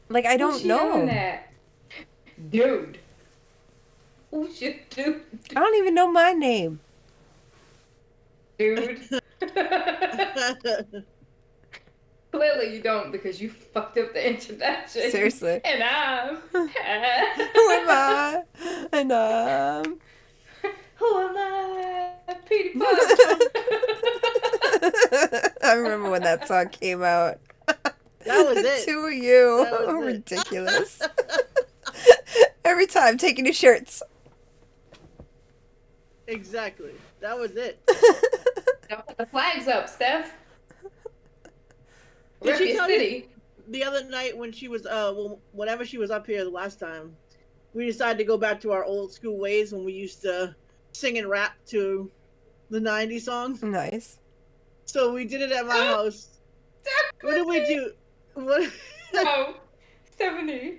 Speaker 3: Like I
Speaker 1: Who's
Speaker 3: don't
Speaker 1: she yelling
Speaker 3: know.
Speaker 1: at? Dude. Who's your dude?
Speaker 3: I don't even know my name.
Speaker 1: Dude. Clearly you don't because you fucked up the introduction.
Speaker 3: Seriously.
Speaker 1: And I'm.
Speaker 3: Who am I? And
Speaker 1: Who am I? Petey Pop.
Speaker 3: I remember when that song came out.
Speaker 2: That was
Speaker 3: The
Speaker 2: it.
Speaker 3: two of you.
Speaker 2: That was it.
Speaker 3: Ridiculous. Every time taking your shirts.
Speaker 2: Exactly. That was it.
Speaker 1: Don't put the flags up, Steph.
Speaker 2: Did
Speaker 1: Rep
Speaker 2: she
Speaker 1: your
Speaker 2: tell you
Speaker 1: city.
Speaker 2: the other night when she was whenever she was up here the last time, we decided to go back to our old school ways when we used to sing and rap to the 90s songs.
Speaker 3: Nice.
Speaker 2: So we did it at my house. What did we do? What?
Speaker 1: No, Stephanie,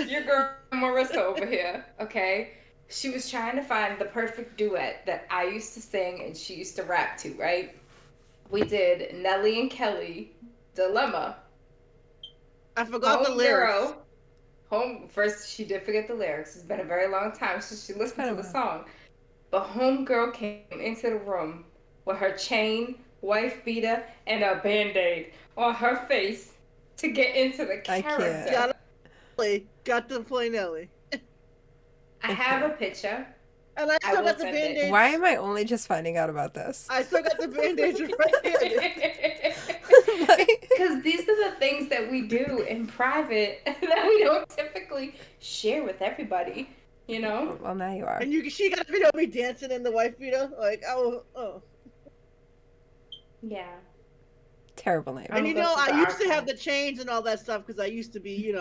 Speaker 1: your girl Marissa over here, okay? She was trying to find the perfect duet that I used to sing and she used to rap to, right? We did Nelly and Kelly, Dilemma.
Speaker 2: I forgot the lyrics.
Speaker 1: First, she did forget the lyrics. It's been a very long time since she listened
Speaker 3: been
Speaker 1: to
Speaker 3: a
Speaker 1: the
Speaker 3: while.
Speaker 1: song. But homegirl came into the room with her chain, wife beater, and a band-aid on her face to get into the
Speaker 3: I can't.
Speaker 1: character.
Speaker 2: Got to play Nelly.
Speaker 1: I have a picture.
Speaker 2: And I
Speaker 1: I
Speaker 2: still
Speaker 1: will
Speaker 2: got the
Speaker 1: send it.
Speaker 2: band-aids.
Speaker 3: Why am I only just finding out about this?
Speaker 2: I still got the band-aids right here.
Speaker 3: Like-
Speaker 1: Because these are the things that we do in private that we don't typically share with everybody. You know?
Speaker 3: Well, now you are.
Speaker 2: And she got a video of me dancing in the wife beater. Like, oh.
Speaker 1: Yeah.
Speaker 3: Terrible name.
Speaker 2: And
Speaker 1: I'll go through
Speaker 2: I
Speaker 1: the
Speaker 2: used to have
Speaker 1: archive.
Speaker 2: the chains and all that stuff because I used to be,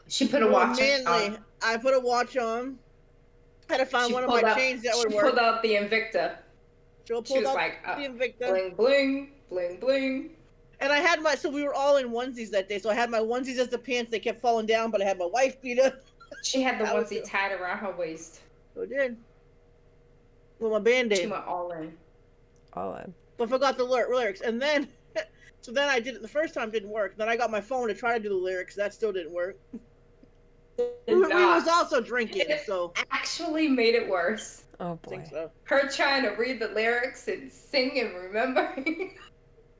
Speaker 1: She put a
Speaker 2: more
Speaker 1: watch
Speaker 2: manly.
Speaker 1: on.
Speaker 2: I put a watch on. Had to find
Speaker 1: She
Speaker 2: one of my
Speaker 1: pulled out.
Speaker 2: chains that would
Speaker 1: She
Speaker 2: work.
Speaker 1: pulled out the Invicta.
Speaker 2: Joe
Speaker 1: She
Speaker 2: pulled
Speaker 1: was
Speaker 2: out
Speaker 1: like,
Speaker 2: the Invicta.
Speaker 1: bling bling, bling bling.
Speaker 2: And I had so we were all in onesies that day. So I had my onesies as the pants. They kept falling down, but I had my wife beater.
Speaker 1: She had the
Speaker 2: I would
Speaker 1: onesie
Speaker 2: do.
Speaker 1: tied around her waist.
Speaker 2: So I did. With my
Speaker 1: She
Speaker 2: Band-Aid.
Speaker 1: went all in.
Speaker 3: All in.
Speaker 2: But forgot the lyrics. And then, so then I did it. The first time didn't work. Then I got my phone to try to do the lyrics. That still didn't work. We was also drinking, so.
Speaker 1: Actually made it worse.
Speaker 3: Oh
Speaker 2: I
Speaker 3: boy.
Speaker 2: think so.
Speaker 1: Her trying to read the lyrics and sing and remembering.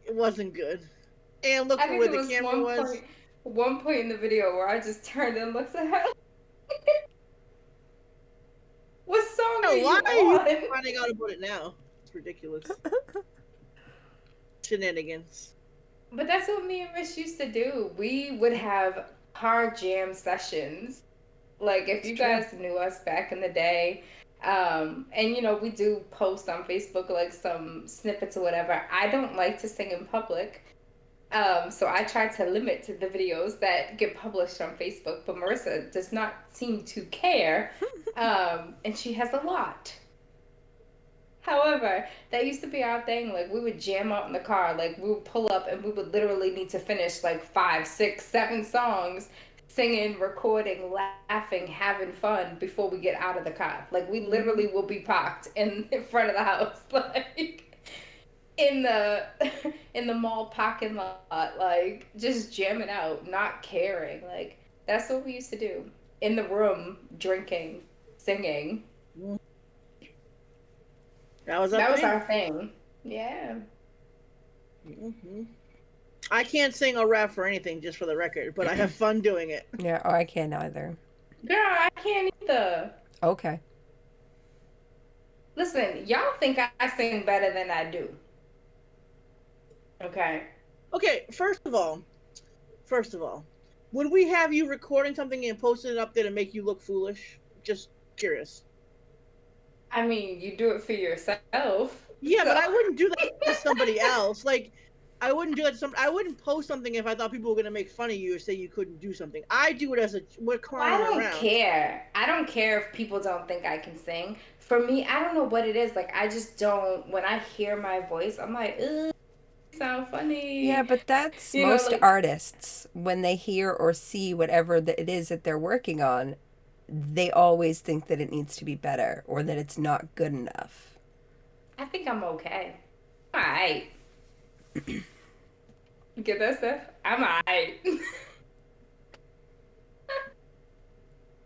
Speaker 2: It wasn't good. And look
Speaker 1: I
Speaker 2: for
Speaker 1: think
Speaker 2: where
Speaker 1: there
Speaker 2: the
Speaker 1: was
Speaker 2: camera was.
Speaker 1: one point in the video where I just turned and looked at her. What song are you
Speaker 2: Why are you
Speaker 1: on?
Speaker 2: finding out about it now? It's ridiculous. Shenanigans.
Speaker 1: But that's what me and Rich used to do. We would have car jam sessions. Like if you guys knew us back in the day, and we do post on Facebook like some snippets or whatever. I don't like to sing in public. So I try to limit the videos that get published on Facebook, but Marissa does not seem to care. And she has a lot. However, that used to be our thing. Like we would jam out in the car. Like we would pull up and we would literally need to finish like 5, 6, 7 songs, singing, recording, laughing, having fun before we get out of the car. Like we literally will be parked in front of the house, like in the mall parking lot, like just jamming out, not caring. Like that's what we used to do in the room, drinking, singing.
Speaker 2: That was
Speaker 1: our thing. Yeah.
Speaker 2: Mm-hmm. I can't sing or rap for anything, just for the record, but I have fun doing it.
Speaker 3: Yeah, I can't either.
Speaker 1: Girl, I can't either.
Speaker 3: Okay.
Speaker 1: Listen, y'all think I sing better than I do. Okay.
Speaker 2: Okay, first of all, would we have you recording something and posting it up there to make you look foolish? Just curious.
Speaker 1: I mean, you do it for yourself.
Speaker 2: Yeah, but I wouldn't do that to somebody else. Like, I wouldn't do it to I wouldn't post something if I thought people were going to make fun of you or say you couldn't do something. I do it as we're clowning around.
Speaker 1: I don't care. I don't care if people don't think I can sing. For me, I don't know what it is. Like, I just don't, when I hear my voice, I'm like, ugh, you sound funny.
Speaker 3: Yeah, but that's
Speaker 1: You know,
Speaker 3: most
Speaker 1: like-
Speaker 3: artists. When they hear or see whatever it is that they're working on, they always think that it needs to be better or that it's not good enough.
Speaker 1: I think I'm okay. All right. You get that stuff? I'm all right.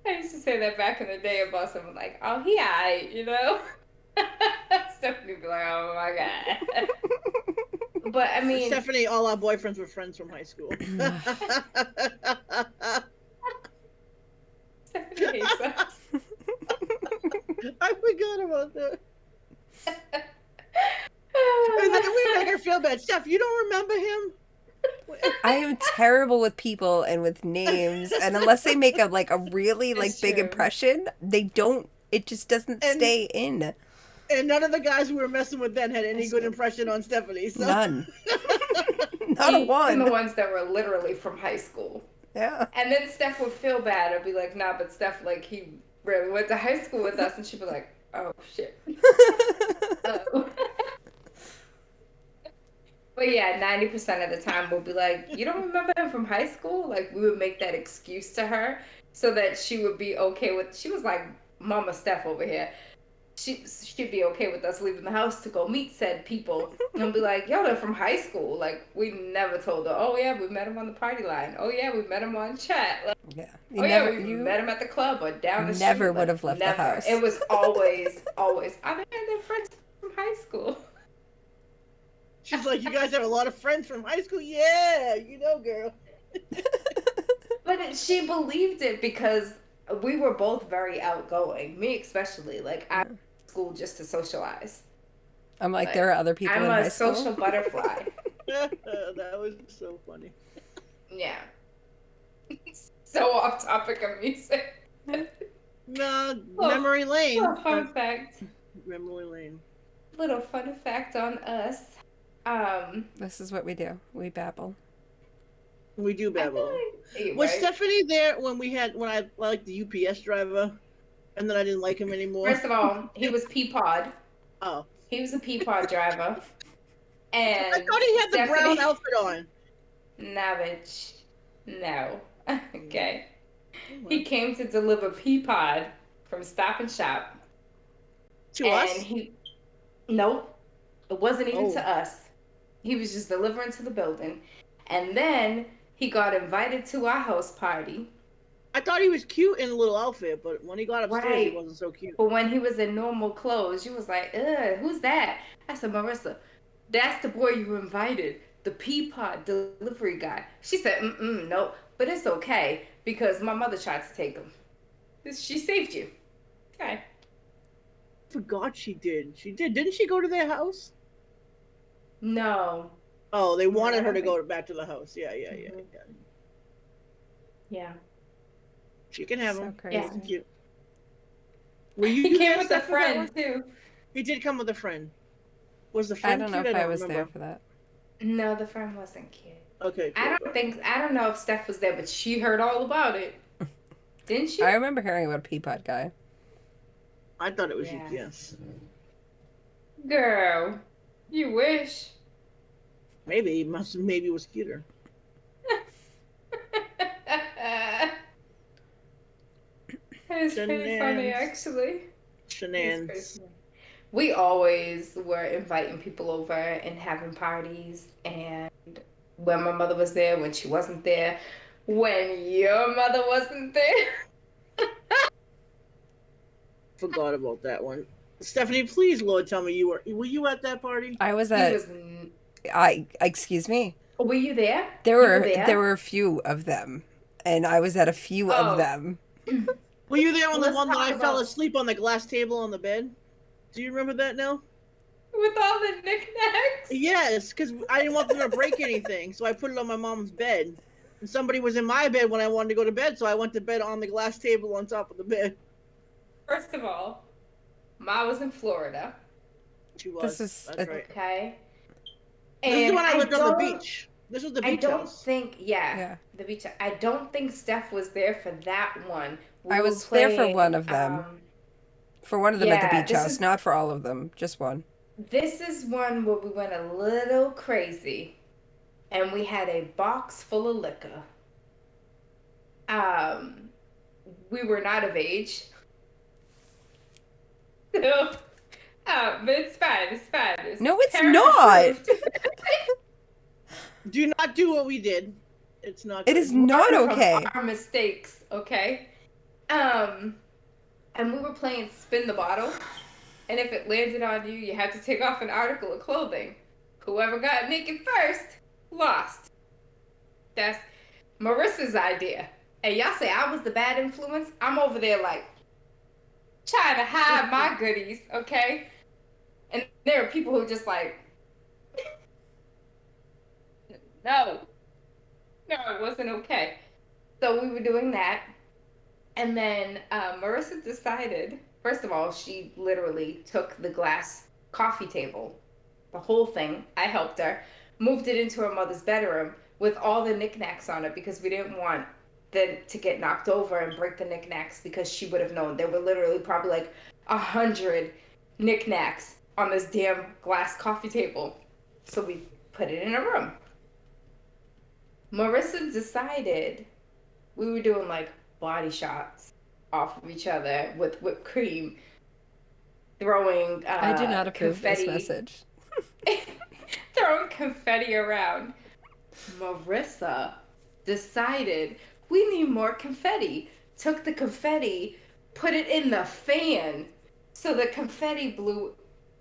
Speaker 1: I used to say that back in the day about someone like, oh, he all right, you know? Stephanie would be like, oh my God. But I mean,
Speaker 2: Stephanie, all our boyfriends were friends from high school.
Speaker 1: Stephanie hates us.
Speaker 2: I forgot about that. And then we make her feel bad. Steph, you don't remember him?
Speaker 3: I am terrible with people and with names, and unless they make a really
Speaker 1: It's
Speaker 3: big
Speaker 1: true.
Speaker 3: impression, they don't. It just doesn't stay in.
Speaker 2: And none of the guys we were messing with then had any
Speaker 1: That's
Speaker 2: good
Speaker 1: true.
Speaker 2: impression on Stephanie. So.
Speaker 3: None. Not a
Speaker 1: And
Speaker 3: one.
Speaker 1: the ones that were literally from high school.
Speaker 3: Yeah.
Speaker 1: And then Steph would feel bad. I'd be like, nah, but Steph, like, he really went to high school with us. And she'd be like, oh, shit. Oh. But yeah, 90% of the time we'll be like, you don't remember him from high school? Like, we would make that excuse to her so that she would be okay with, she was like Mama Steph over here. She'd be okay with us leaving the house to go meet said people and be like, yo, they're from high school. Like, we never told her, oh yeah, we met him on the party line. Oh yeah, we met him on chat. Like,
Speaker 3: Yeah.
Speaker 1: we met him at the club or down the street.
Speaker 3: never
Speaker 1: Like,
Speaker 3: would have left the
Speaker 1: never.
Speaker 3: house.
Speaker 1: It was always, are they friends from high school?
Speaker 2: She's like, you guys have a lot of friends from high school? Yeah, you know, girl.
Speaker 1: But she believed it because we were both very outgoing. Me especially. Like, I went to school just to socialize.
Speaker 3: I'm like, there are other people
Speaker 1: I'm
Speaker 3: in
Speaker 1: a
Speaker 3: high school.
Speaker 1: social butterfly.
Speaker 2: That was so funny.
Speaker 1: Yeah. So off topic of music.
Speaker 2: Memory lane.
Speaker 1: Little fun fact.
Speaker 2: Memory lane.
Speaker 1: Little fun fact on us.
Speaker 3: This is what we do. We babble.
Speaker 2: We do
Speaker 1: I feel
Speaker 2: babble.
Speaker 1: like,
Speaker 2: Was
Speaker 1: right?
Speaker 2: Stephanie there when I liked the UPS driver, and then I didn't like him anymore?
Speaker 1: First of all, he was Peapod.
Speaker 2: Oh,
Speaker 1: He was a Peapod driver.
Speaker 2: I
Speaker 1: And
Speaker 2: thought he had the
Speaker 1: Stephanie...
Speaker 2: brown outfit on.
Speaker 1: Nah, bitch. No. Okay.
Speaker 2: Oh,
Speaker 1: He came to deliver Peapod from Stop and Shop.
Speaker 2: to us?
Speaker 1: Nope. It wasn't even
Speaker 2: Oh.
Speaker 1: to us. He was just delivering to the building. And then he got invited to our house party.
Speaker 2: I thought he was cute in a little outfit, but when he got upstairs,
Speaker 1: Right.
Speaker 2: he wasn't so cute.
Speaker 1: But when he was in normal clothes, you was like, ugh, who's that? I said, Marissa, that's the boy you invited, the Peapod delivery guy. She said, no, but it's okay because my mother tried to take him. She saved you. Okay.
Speaker 2: I forgot she did. She did. Didn't she go to their house?
Speaker 1: No.
Speaker 2: Oh, they wanted her to
Speaker 1: I
Speaker 2: go back to the house. Yeah.
Speaker 1: Yeah.
Speaker 2: She can have
Speaker 3: So
Speaker 2: him.
Speaker 3: crazy.
Speaker 1: Yeah.
Speaker 2: Cute. Were you
Speaker 1: He came
Speaker 2: there,
Speaker 1: with a
Speaker 2: Steph, for that
Speaker 1: friend
Speaker 2: one?
Speaker 1: too.
Speaker 2: He did come with a friend. Was the
Speaker 3: I
Speaker 2: friend
Speaker 3: don't know
Speaker 2: cute?
Speaker 3: if I was
Speaker 2: remember.
Speaker 3: there for that.
Speaker 1: No, the friend wasn't cute.
Speaker 2: Okay.
Speaker 1: I
Speaker 2: cool.
Speaker 1: don't know if Steph was there, but she heard all about it. Didn't she?
Speaker 3: I remember hearing about a Peapod guy.
Speaker 2: I thought it was
Speaker 1: Yeah.
Speaker 2: UPS.
Speaker 1: Girl, you wish.
Speaker 2: Maybe it was cuter.
Speaker 1: It's pretty funny, actually. It's
Speaker 2: Shenanigans.
Speaker 1: pretty funny. We always were inviting people over and having parties. And when my mother was there, when she wasn't there, when your mother wasn't there.
Speaker 2: Forgot about that one. Stephanie, please, Lord, tell me were you at that party?
Speaker 3: I was
Speaker 1: He
Speaker 3: at.
Speaker 1: was,
Speaker 3: Excuse me.
Speaker 1: were you there?
Speaker 3: There
Speaker 1: You
Speaker 3: were
Speaker 1: there?
Speaker 3: there were a few of them, and I was at a few
Speaker 1: Oh.
Speaker 3: of them.
Speaker 2: Were you there on the
Speaker 1: Let's
Speaker 2: one that
Speaker 1: talk
Speaker 2: I fell
Speaker 1: about-
Speaker 2: asleep on the glass table on the bed? Do you remember that now?
Speaker 1: With all the knickknacks?
Speaker 2: Yes, because I didn't want them to break anything, so I put it on my mom's bed. And somebody was in my bed when I wanted to go to bed, so I went to bed on the glass table on top of the bed.
Speaker 1: First of all, Ma was in Florida.
Speaker 2: She was.
Speaker 3: This is
Speaker 2: That's right.
Speaker 1: Okay.
Speaker 2: This is when I lived on the
Speaker 1: don't-
Speaker 2: beach. This was the
Speaker 1: I
Speaker 2: beach
Speaker 1: don't
Speaker 2: house.
Speaker 1: think,
Speaker 3: Yeah.
Speaker 1: the beach. I don't think Steph was there for that one.
Speaker 3: I
Speaker 1: were
Speaker 3: was there for
Speaker 1: playing,
Speaker 3: one of them. For one of them at the
Speaker 1: Yeah,
Speaker 3: beach
Speaker 1: this
Speaker 3: house,
Speaker 1: is-
Speaker 3: not for all of them, just one.
Speaker 1: This is one where we went a little crazy, and we had a box full of liquor. We were not of age. So, but it's fine. It's fine. It's
Speaker 3: No, it's
Speaker 1: parent
Speaker 3: not.
Speaker 1: approved.
Speaker 2: Do not do what we did. It's not.
Speaker 3: It
Speaker 2: good.
Speaker 3: is not
Speaker 1: Learn from
Speaker 3: okay.
Speaker 1: Our mistakes, okay? And we were playing spin the bottle, and if it landed on you, you had to take off an article of clothing. Whoever got naked first lost. That's Marissa's idea. And y'all say I was the bad influence. I'm over there like trying to hide my goodies, okay? And there are people who just like, no, it wasn't okay. So we were doing that. And then Marissa decided, first of all, she literally took the glass coffee table, the whole thing. I helped her, moved it into her mother's bedroom with all the knickknacks on it because we didn't want them to get knocked over and break the knickknacks because she would have known. There were literally probably like 100 knickknacks on this damn glass coffee table. So we put it in a room. Marissa decided we were doing like body shots off of each other with whipped cream, throwing
Speaker 3: I do not approve
Speaker 1: confetti,
Speaker 3: this message.
Speaker 1: throwing confetti around. Marissa decided we need more confetti. Took the confetti, put it in the fan, so the confetti blew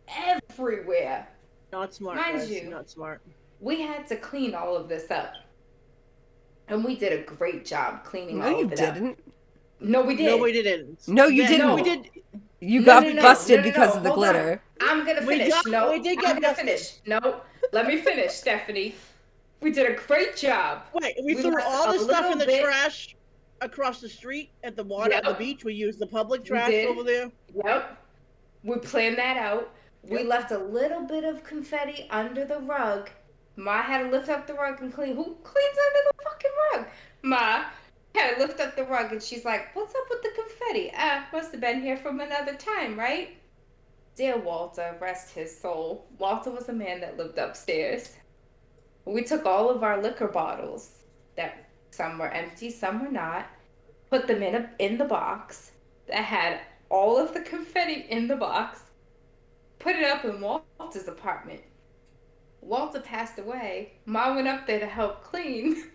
Speaker 1: everywhere.
Speaker 2: Not smart,
Speaker 1: Mind
Speaker 2: guys.
Speaker 1: you.
Speaker 2: Not smart.
Speaker 1: We had to clean all of this up. And we did a great job cleaning
Speaker 3: No,
Speaker 1: all
Speaker 3: you
Speaker 1: of it up.
Speaker 3: didn't.
Speaker 1: No, we did.
Speaker 2: No, we didn't.
Speaker 3: No, you
Speaker 2: Yeah,
Speaker 3: didn't.
Speaker 2: No, we did.
Speaker 3: You
Speaker 1: No,
Speaker 3: got
Speaker 1: no, no,
Speaker 3: busted
Speaker 1: no, no,
Speaker 3: because
Speaker 1: no,
Speaker 3: of the
Speaker 1: hold on.
Speaker 3: glitter.
Speaker 1: I'm gonna
Speaker 2: We
Speaker 1: finish.
Speaker 2: got-
Speaker 1: No,
Speaker 2: we did
Speaker 1: I'm
Speaker 2: get
Speaker 1: gonna
Speaker 2: busted.
Speaker 1: finish. No, let me finish, Stephanie. We did a great job.
Speaker 2: Wait, we
Speaker 1: We
Speaker 2: threw
Speaker 1: left
Speaker 2: all
Speaker 1: a
Speaker 2: the stuff in
Speaker 1: little
Speaker 2: the
Speaker 1: bit-
Speaker 2: trash. across the street at the water at the
Speaker 1: Yep.
Speaker 2: beach. We used the public
Speaker 1: We
Speaker 2: trash
Speaker 1: did.
Speaker 2: over there.
Speaker 1: Yep. We planned that out. We
Speaker 2: Yep.
Speaker 1: left a little bit of confetti under the rug. Ma had to lift up the rug and clean. Who cleans under the fucking rug? Ma had to lift up the rug and she's like, "What's up with the confetti? Must have been here from another time, right?" Dear Walter, rest his soul. Walter was a man that lived upstairs. We took all of our liquor bottles, that some were empty, some were not, put them in the box that had all of the confetti in the box, put it up in Walter's apartment. Walter passed away. Ma went up there to help clean.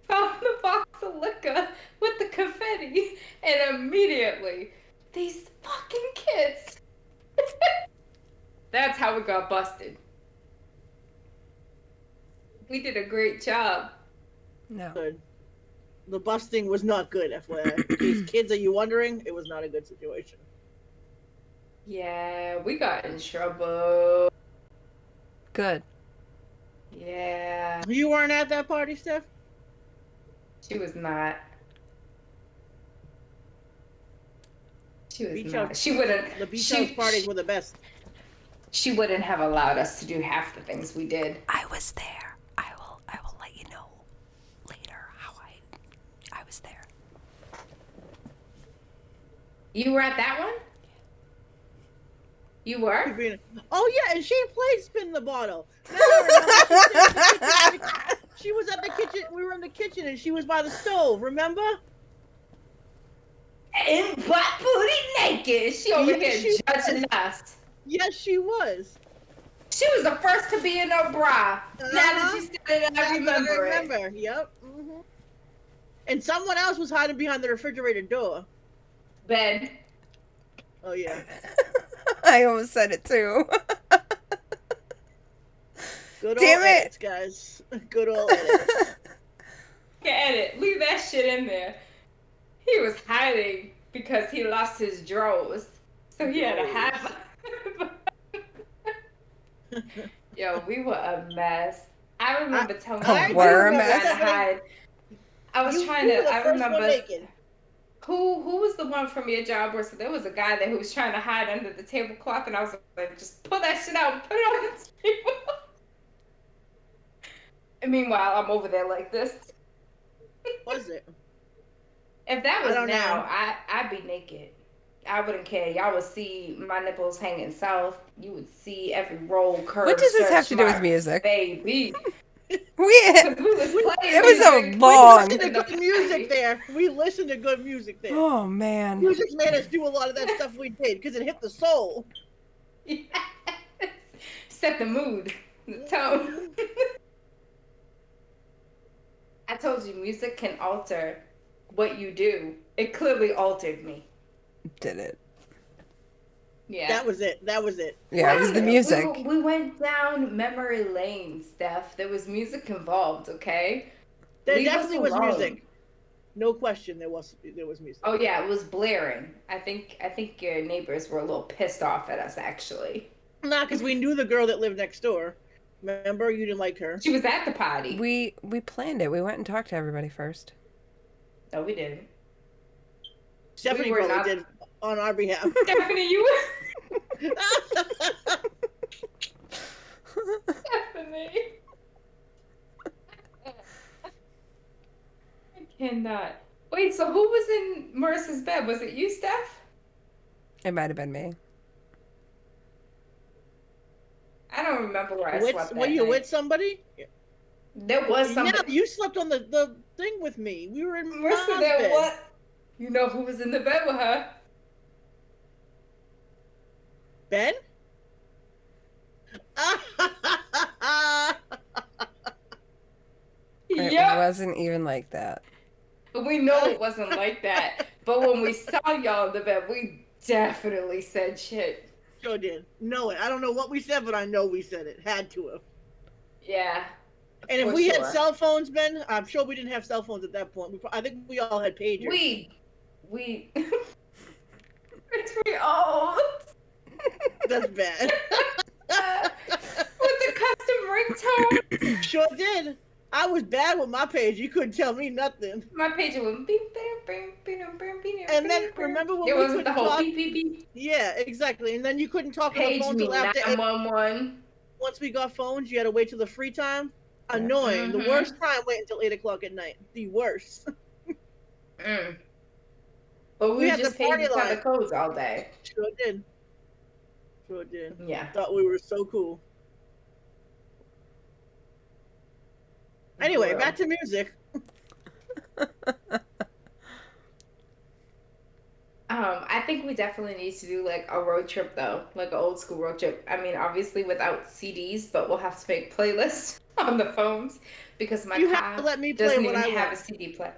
Speaker 1: Found the box of liquor with the confetti, and immediately, these fucking kids. That's how we got busted. We did a great job.
Speaker 3: No.
Speaker 2: Good. The busting was not good, FYI. These kids, are you wondering? It was not a good situation.
Speaker 1: Yeah, we got in trouble.
Speaker 3: Good.
Speaker 1: Yeah,
Speaker 2: You weren't at that party, Steph?
Speaker 1: she was not. She was
Speaker 2: Beach
Speaker 1: not.
Speaker 2: house-
Speaker 1: She wouldn't.
Speaker 2: The beach house parties were the best.
Speaker 1: She wouldn't have allowed us to do half the things we did.
Speaker 3: I was there. I will let you know later how I was there.
Speaker 1: You were at that one? You were?
Speaker 2: Oh yeah, and she played Spin the Bottle. Now I remember. She was at the kitchen. We were in the kitchen, and she was by the stove. Remember?
Speaker 1: And butt booty naked. She over
Speaker 2: Yeah,
Speaker 1: here
Speaker 2: she
Speaker 1: judging us.
Speaker 2: Yes, she was.
Speaker 1: She was the first to be in her bra. Now that you said it, I remember it.
Speaker 2: Yep. Hmm. And someone else was hiding behind the refrigerator door.
Speaker 1: Ben.
Speaker 2: Oh yeah.
Speaker 3: I almost said it too.
Speaker 2: Good
Speaker 3: Damn
Speaker 2: old
Speaker 3: it.
Speaker 2: edits, guys. Good old edits.
Speaker 1: Get it. Leave that shit in there. He was hiding because he lost his drawers. So he had to hide. Yo, we were a mess. I remember telling
Speaker 3: I
Speaker 1: you
Speaker 3: were a
Speaker 1: trying
Speaker 3: mess.
Speaker 1: to hide. I was trying
Speaker 2: You were
Speaker 1: to.
Speaker 2: the
Speaker 1: I
Speaker 2: first one
Speaker 1: remember
Speaker 2: naked.
Speaker 1: who was the one from your job where so there was a guy there who was trying to hide under the tablecloth, and I was like, just pull that shit out and put it on the table. And meanwhile, I'm over there like this.
Speaker 2: Was it?
Speaker 1: If that was
Speaker 2: I don't
Speaker 1: now,
Speaker 2: know.
Speaker 1: I'd be naked. I wouldn't care. Y'all would see my nipples hanging south. You would see every roll curve.
Speaker 3: What does this have
Speaker 1: stretch
Speaker 3: to do with
Speaker 1: mark.
Speaker 3: music?
Speaker 1: Baby.
Speaker 3: We
Speaker 1: 'Cause we was playing
Speaker 3: It was a
Speaker 1: music.
Speaker 3: long-
Speaker 2: We listened to good music there. We listened to good music there.
Speaker 3: Oh man.
Speaker 2: Music made us do a lot of that stuff we did because it hit the soul.
Speaker 1: Yes. Set the mood, the tone. I told you, music can alter what you do. It clearly altered me.
Speaker 3: Did it?
Speaker 1: Yeah.
Speaker 2: That was it. That was it.
Speaker 3: Yeah, it was the music.
Speaker 1: We went down memory lane, Steph. There was music involved, okay?
Speaker 2: There
Speaker 1: Leave us
Speaker 2: definitely was
Speaker 1: alone.
Speaker 2: music. No question, there was music.
Speaker 1: Oh yeah, it was blaring. I think your neighbors were a little pissed off at us actually.
Speaker 2: Nah, because we knew the girl that lived next door. Remember, you didn't like her.
Speaker 1: She was at the party.
Speaker 3: We planned it. We went and talked to everybody first.
Speaker 1: No, we didn't.
Speaker 2: Stephanie
Speaker 1: were
Speaker 2: probably
Speaker 1: not-
Speaker 2: did on our behalf.
Speaker 1: Stephanie, you were Stephanie. I cannot. Wait, so who was in Marissa's bed? Was it you, Steph?
Speaker 3: It might have been me.
Speaker 1: I don't remember where I slept.
Speaker 2: Were
Speaker 1: that
Speaker 2: you
Speaker 1: night.
Speaker 2: with somebody?
Speaker 1: There was somebody.
Speaker 2: Yeah, you slept on the thing with me. We were in
Speaker 1: Marissa,
Speaker 2: Mom's
Speaker 1: there
Speaker 2: bed.
Speaker 1: what? You know who was in the bed with her?
Speaker 2: Ben?
Speaker 3: It
Speaker 1: Yep.
Speaker 3: wasn't even like that.
Speaker 1: We know it wasn't like that. But when we saw y'all in the bed, we definitely said shit.
Speaker 2: Sure did. Know it. I don't know what we said, but I know we said it. Had to have.
Speaker 1: Yeah.
Speaker 2: And if
Speaker 1: For
Speaker 2: we had
Speaker 1: sure.
Speaker 2: cell phones, Ben, I'm sure we didn't have cell phones at that point. I think we all had pagers.
Speaker 1: We old.
Speaker 2: That's bad.
Speaker 1: With the custom ringtone.
Speaker 2: Sure did. I was bad with my page. You couldn't tell me nothing.
Speaker 1: My page went beep, beep, beep, beep, beep, beep, beep,
Speaker 2: And then
Speaker 1: beep.
Speaker 2: remember when
Speaker 1: It
Speaker 2: we
Speaker 1: wasn't the
Speaker 2: couldn't
Speaker 1: whole
Speaker 2: talk?
Speaker 1: beep, beep, beep.
Speaker 2: Yeah, exactly. And then you couldn't talk on the
Speaker 1: Page
Speaker 2: phone
Speaker 1: me
Speaker 2: till after 8.
Speaker 1: 911.
Speaker 2: Once we got phones, you had to wait till the free time.
Speaker 3: Yeah.
Speaker 2: Annoying. The worst
Speaker 1: Mm-hmm.
Speaker 2: time waiting until 8 o'clock at night. The worst.
Speaker 1: Mm. But we
Speaker 2: We
Speaker 1: would
Speaker 2: had the
Speaker 1: just page
Speaker 2: party
Speaker 1: each other
Speaker 2: line.
Speaker 1: codes all day.
Speaker 2: Sure did. Sure did.
Speaker 1: Yeah.
Speaker 2: Thought we were so cool. Anyway,
Speaker 1: Bro.
Speaker 2: back to music.
Speaker 1: I think we definitely need to do like a road trip though, like an old school road trip. I mean, obviously without CDs, but we'll have to make playlists on the phones because my
Speaker 2: You have to
Speaker 1: car
Speaker 2: let me play
Speaker 1: doesn't
Speaker 2: what
Speaker 1: even
Speaker 2: I
Speaker 1: have a
Speaker 2: want.
Speaker 1: CD player.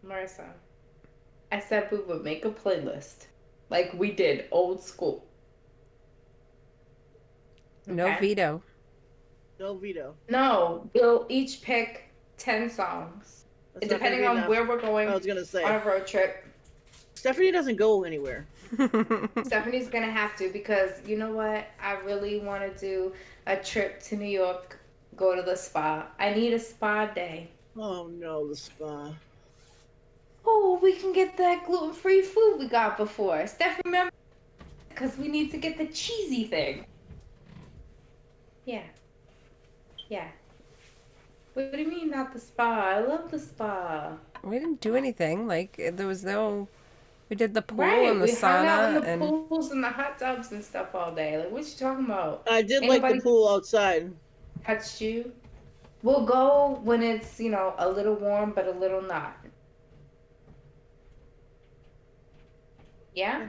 Speaker 1: Marissa, I said we would make a playlist like we did old school.
Speaker 3: No
Speaker 1: Okay?
Speaker 3: veto.
Speaker 2: No veto.
Speaker 1: No, we'll each pick 10 songs,
Speaker 2: That's not gonna
Speaker 1: depending
Speaker 2: be
Speaker 1: on
Speaker 2: enough.
Speaker 1: where we're
Speaker 2: I
Speaker 1: going
Speaker 2: was gonna
Speaker 1: on
Speaker 2: say.
Speaker 1: a road trip.
Speaker 2: Stephanie doesn't go anywhere.
Speaker 1: Stephanie's gonna have to because you know what? I really want to do a trip to New York, go to the spa. I need a spa day.
Speaker 2: Oh no, the spa.
Speaker 1: Oh, we can get that gluten-free food we got before. Steph, remember? Because we need to get the cheesy thing. Yeah. Yeah. What do you mean not the spa? I love the spa.
Speaker 3: We didn't do anything. Like there was no. We did the pool
Speaker 1: Right.
Speaker 3: and the
Speaker 1: We hung out in
Speaker 3: sauna
Speaker 1: the
Speaker 3: and
Speaker 1: pools and the hot tubs and stuff all day. Like, what you talking about?
Speaker 2: I did
Speaker 1: Ain't
Speaker 2: like the
Speaker 1: nobody
Speaker 2: pool outside.
Speaker 1: touched you? We'll go when it's, a little warm, but a little not. Yeah?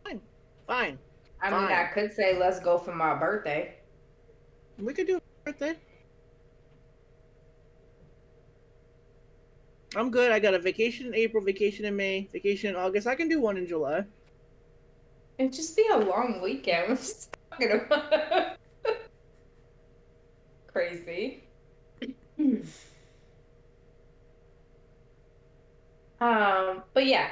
Speaker 2: Fine. Fine.
Speaker 1: I mean, I could say let's go for my birthday.
Speaker 2: We could do a birthday. I'm good. I got a vacation in April, vacation in May, vacation in August. I can do one in July.
Speaker 1: It'd just be a long weekend. We're just talking about crazy. But yeah.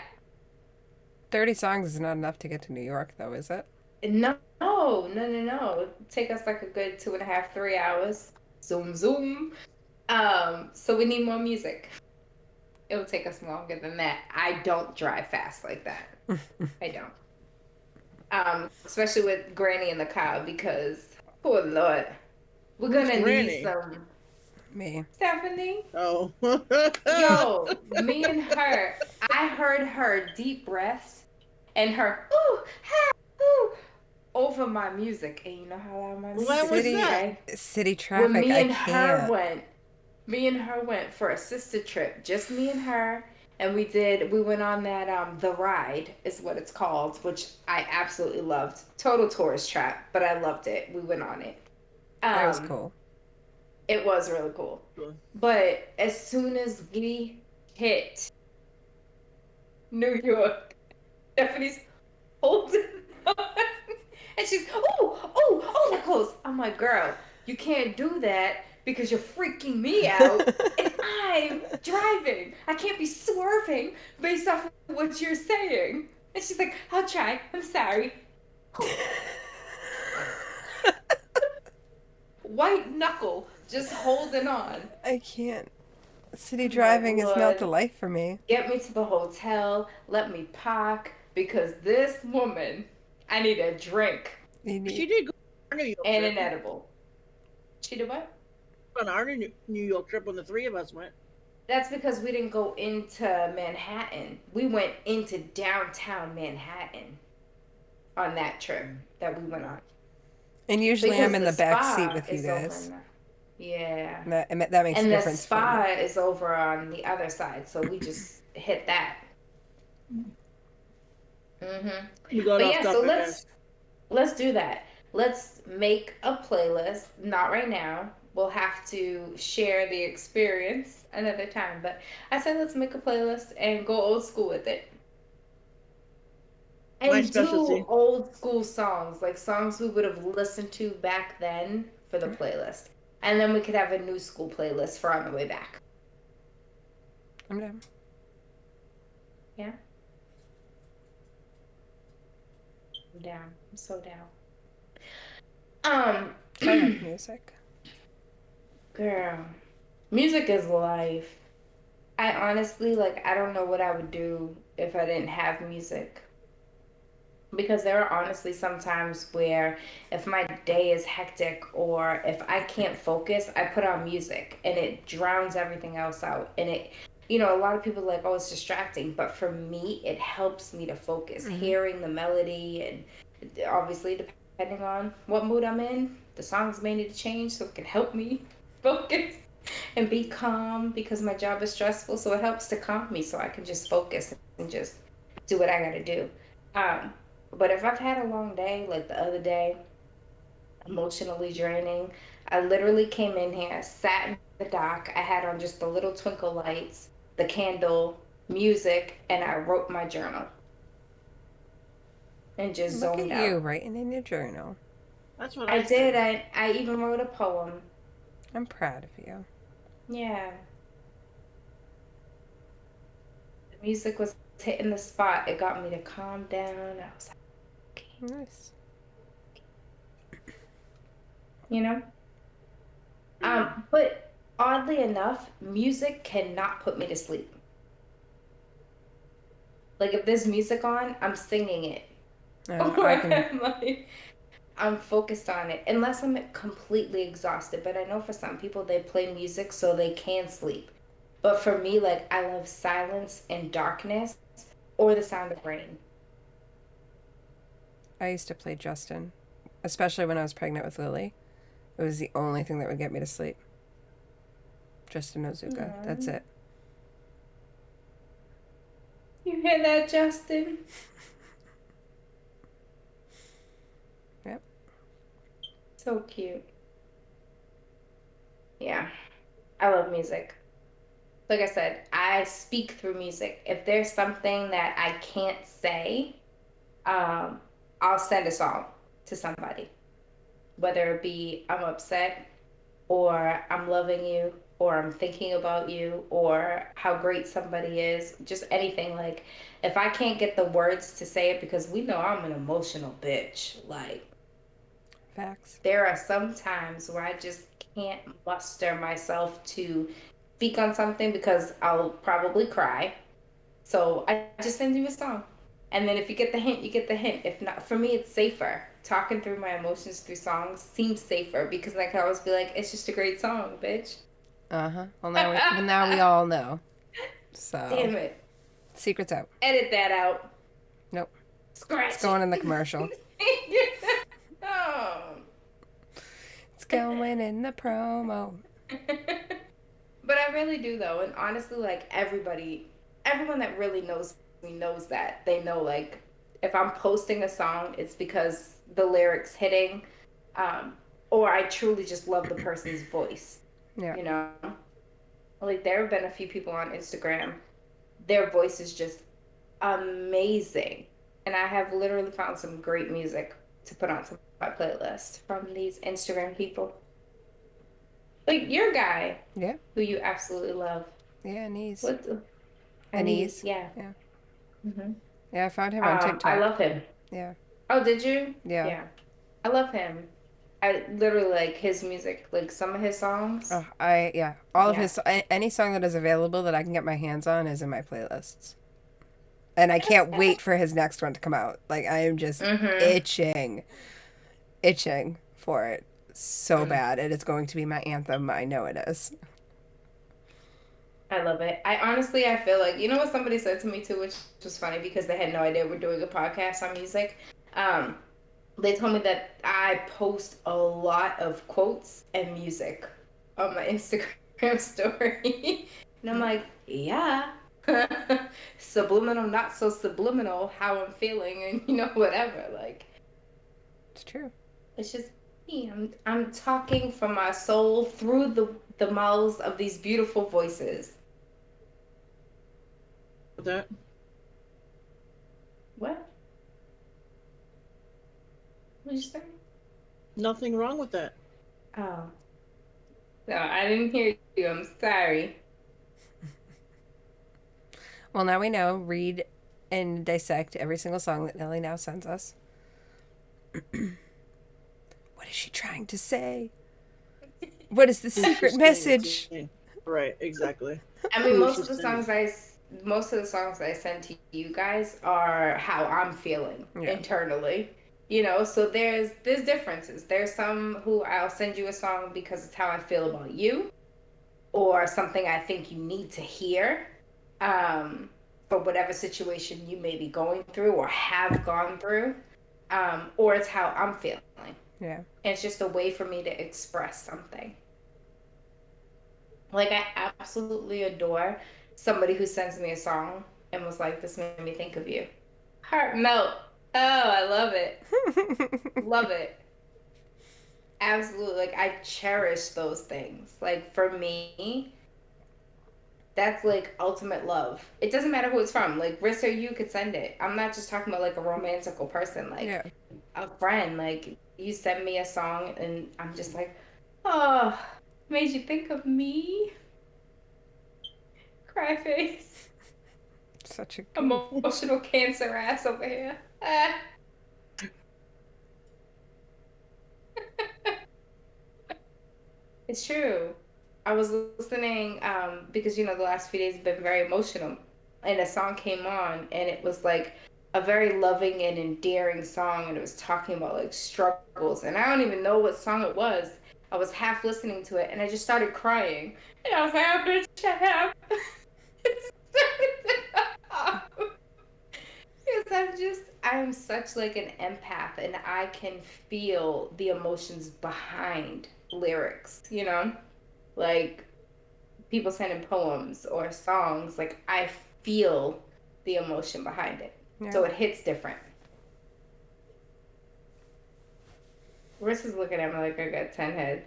Speaker 3: 30 songs is not enough to get to New York, though, is it?
Speaker 1: No, no, no, no, no. It'd take us like a good 2.5, 3 hours. Zoom, zoom. So we need more music. It'll take us longer than that. I don't drive fast like that. I don't. Especially with Granny in the car because, poor Lord, we're
Speaker 2: Who's
Speaker 1: gonna
Speaker 2: Granny?
Speaker 1: need some.
Speaker 3: Me.
Speaker 1: Stephanie,
Speaker 2: Oh.
Speaker 1: yo, me and her, I heard her deep breaths and her ooh, ha, ooh, over my music. And you know how loud my music
Speaker 2: When was
Speaker 1: is,
Speaker 2: that?
Speaker 1: okay?
Speaker 3: City
Speaker 1: When
Speaker 3: traffic,
Speaker 1: me
Speaker 3: I
Speaker 1: and her
Speaker 3: can't.
Speaker 1: went, me and her went for a sister trip, just me and her, and we went on that the ride is what it's called, which I absolutely loved. Total tourist trap, but I loved it. We went on it.
Speaker 3: That was cool.
Speaker 1: It was really cool.
Speaker 2: Cool.
Speaker 1: But as soon as we hit New York, Stephanie's holding on. And she's, that close. I'm like, girl, you can't do that because you're freaking me out. And I'm driving. I can't be swerving based off of what you're saying. And she's like, I'll try. I'm sorry. White knuckle, just holding on.
Speaker 3: I can't. City
Speaker 1: My
Speaker 3: driving is not
Speaker 1: Lord.
Speaker 3: the life for me.
Speaker 1: Get me to the hotel. Let me park because this woman, I need a drink
Speaker 2: She did go on our New York
Speaker 1: and
Speaker 2: trip.
Speaker 1: an edible. She did what?
Speaker 2: On our New York trip when the three of us went.
Speaker 1: That's because we didn't go into Manhattan. We went into downtown Manhattan on that trip that we went on.
Speaker 3: And usually
Speaker 1: Because
Speaker 3: I'm in the back
Speaker 1: spa
Speaker 3: seat with you
Speaker 1: is over
Speaker 3: guys.
Speaker 1: in the- Yeah.
Speaker 3: That makes a
Speaker 1: And the
Speaker 3: difference for me.
Speaker 1: spa is over on the other side, so we just hit that. Mm-hmm.
Speaker 2: We got
Speaker 1: But
Speaker 2: off
Speaker 1: yeah, so
Speaker 2: topic,
Speaker 1: let's do that. Let's make a playlist. Not right now. We'll have to share the experience another time. But I said let's make a playlist and go old school with it.
Speaker 2: My
Speaker 1: And
Speaker 2: specialty.
Speaker 1: do old school songs, like songs we would have listened to back then for the playlist. And then we could have a new school playlist for on the way back.
Speaker 3: I'm down.
Speaker 1: Yeah? I'm down. I'm so down. Um,
Speaker 3: I love music.
Speaker 1: girl, music is life. I honestly, like, I don't know what I would do if I didn't have music. Because there are honestly some times where if my day is hectic or if I can't focus, I put on music and it drowns everything else out. And a lot of people are like, oh, it's distracting. But for me, it helps me to focus.
Speaker 3: Mm-hmm.
Speaker 1: Hearing the melody and obviously depending on what mood I'm in, the songs may need to change so it can help me focus and be calm because my job is stressful. So it helps to calm me so I can just focus and just do what I gotta do. Um, but if I've had a long day, like the other day, emotionally draining, I literally came in here, sat in the dock. I had on just the little twinkle lights, the candle, music, and I wrote my journal and just
Speaker 3: Look at
Speaker 1: zoned
Speaker 3: you
Speaker 1: out.
Speaker 3: writing in your journal.
Speaker 2: That's what
Speaker 1: I
Speaker 2: I say.
Speaker 1: did. I even wrote a poem.
Speaker 3: I'm proud of you.
Speaker 1: Yeah. The music was hitting the spot. It got me to calm down. I was like, okay,
Speaker 3: Nice.
Speaker 1: you know? But oddly enough, music cannot put me to sleep. Like if there's music on, I'm singing it. Or
Speaker 3: I can.
Speaker 1: I'm focused on it. Unless I'm completely exhausted. But I know for some people they play music so they can sleep. But for me, like I love silence and darkness or the sound of rain.
Speaker 3: I used to play Justin, especially when I was pregnant with Lily. It was the only thing that would get me to sleep. Justin Ozuka. That's
Speaker 1: Mm.
Speaker 3: it.
Speaker 1: You hear that, Justin?
Speaker 3: Yep.
Speaker 1: So cute. Yeah. I love music. Like I said, I speak through music. If there's something that I can't say, um, I'll send a song to somebody, whether it be I'm upset or I'm loving you or I'm thinking about you or how great somebody is, just anything. Like, if I can't get the words to say it, because we know I'm an emotional bitch, like,
Speaker 3: Facts.
Speaker 1: there are some times where I just can't muster myself to speak on something because I'll probably cry. So I just send you a song. And then if you get the hint, you get the hint. If not, for me, it's safer. Talking through my emotions through songs seems safer because I can always be like, it's just a great song, bitch.
Speaker 3: Uh-huh. Well, now we all know. So,
Speaker 1: Damn it.
Speaker 3: secret's out.
Speaker 1: Edit that out.
Speaker 3: Nope. It's
Speaker 1: Scratch
Speaker 3: going in the
Speaker 1: it.
Speaker 3: commercial.
Speaker 1: Oh.
Speaker 3: It's going in the promo.
Speaker 1: But I really do though, and honestly, like everyone that really knows me knows that they know like if I'm posting a song, it's because the lyrics hitting, um, or I truly just love the person's voice.
Speaker 3: Yeah.
Speaker 1: You know, like there have been a few people on Instagram, their voice is just amazing, and I have literally found some great music to put onto my playlist from these Instagram people. Like your guy,
Speaker 3: Yeah.
Speaker 1: who you absolutely love.
Speaker 3: Yeah, Anise.
Speaker 1: What's Anise?
Speaker 3: Anise.
Speaker 1: Yeah.
Speaker 3: Yeah.
Speaker 1: hmm
Speaker 3: Yeah, I found him on
Speaker 1: I
Speaker 3: TikTok.
Speaker 1: love him.
Speaker 3: Yeah.
Speaker 1: Oh, did you?
Speaker 3: Yeah.
Speaker 1: Yeah. I love him. I literally like his music, like some of his songs.
Speaker 3: Oh, yeah. All of
Speaker 1: Yeah.
Speaker 3: his any song that is available that I can get my hands on is in my playlists. And I can't wait for his next one to come out. Like I am just
Speaker 1: Mm-hmm.
Speaker 3: itching for it so
Speaker 1: Mm.
Speaker 3: bad. And it's going to be my anthem. I know it is.
Speaker 1: I love it. I feel like, you know what somebody said to me too, which was funny because they had no idea we're doing a podcast on music. Um, they told me that I post a lot of quotes and music on my Instagram story. And I'm like, yeah. Subliminal, not so subliminal, how I'm feeling and whatever. Like
Speaker 3: It's true.
Speaker 1: it's just me. I'm talking from my soul through the mouths of these beautiful voices.
Speaker 2: That
Speaker 1: What? What did you say?
Speaker 2: nothing wrong with that.
Speaker 1: Oh. No, I didn't hear you. I'm sorry.
Speaker 3: Well, now we know. Read and dissect every single song that Nelly now sends us. What is she trying to say? What is the secret message?
Speaker 2: Right, exactly.
Speaker 1: I mean,
Speaker 2: Who is she sending?
Speaker 1: most of the songs I send to you guys are how I'm feeling
Speaker 3: Yeah.
Speaker 1: internally. So there's differences. There's some who I'll send you a song because it's how I feel about you, or something I think you need to hear, um, for whatever situation you may be going through or have gone through, or it's how I'm feeling.
Speaker 3: Yeah.
Speaker 1: And it's just a way for me to express something. Like, I absolutely adore somebody who sends me a song and was like, "This made me think of you." Heart melt. Oh, I love it. Love it. Absolutely. Like, I cherish those things. Like, for me, that's like ultimate love. It doesn't matter who it's from. Like, Riss or you could send it. I'm not just talking about like a romantical person, like
Speaker 3: Yeah.
Speaker 1: a friend. Like, you send me a song and I'm just like, oh, made you think of me. Cry face.
Speaker 3: Such a goof.
Speaker 1: Emotional cancer ass over here. Ah. It's true. I was listening, because the last few days have been very emotional, and a song came on, and it was like a very loving and endearing song, and it was talking about like struggles, and I don't even know what song it was. I was half listening to it, and I just started crying, and I was like, "Oh, bitch, shut up." Because I'm such like an empath, and I can feel the emotions behind lyrics. Like, people sending poems or songs, like, I feel the emotion behind it.
Speaker 3: Yeah.
Speaker 1: So it hits different. Riss is looking at me like I got 10 heads.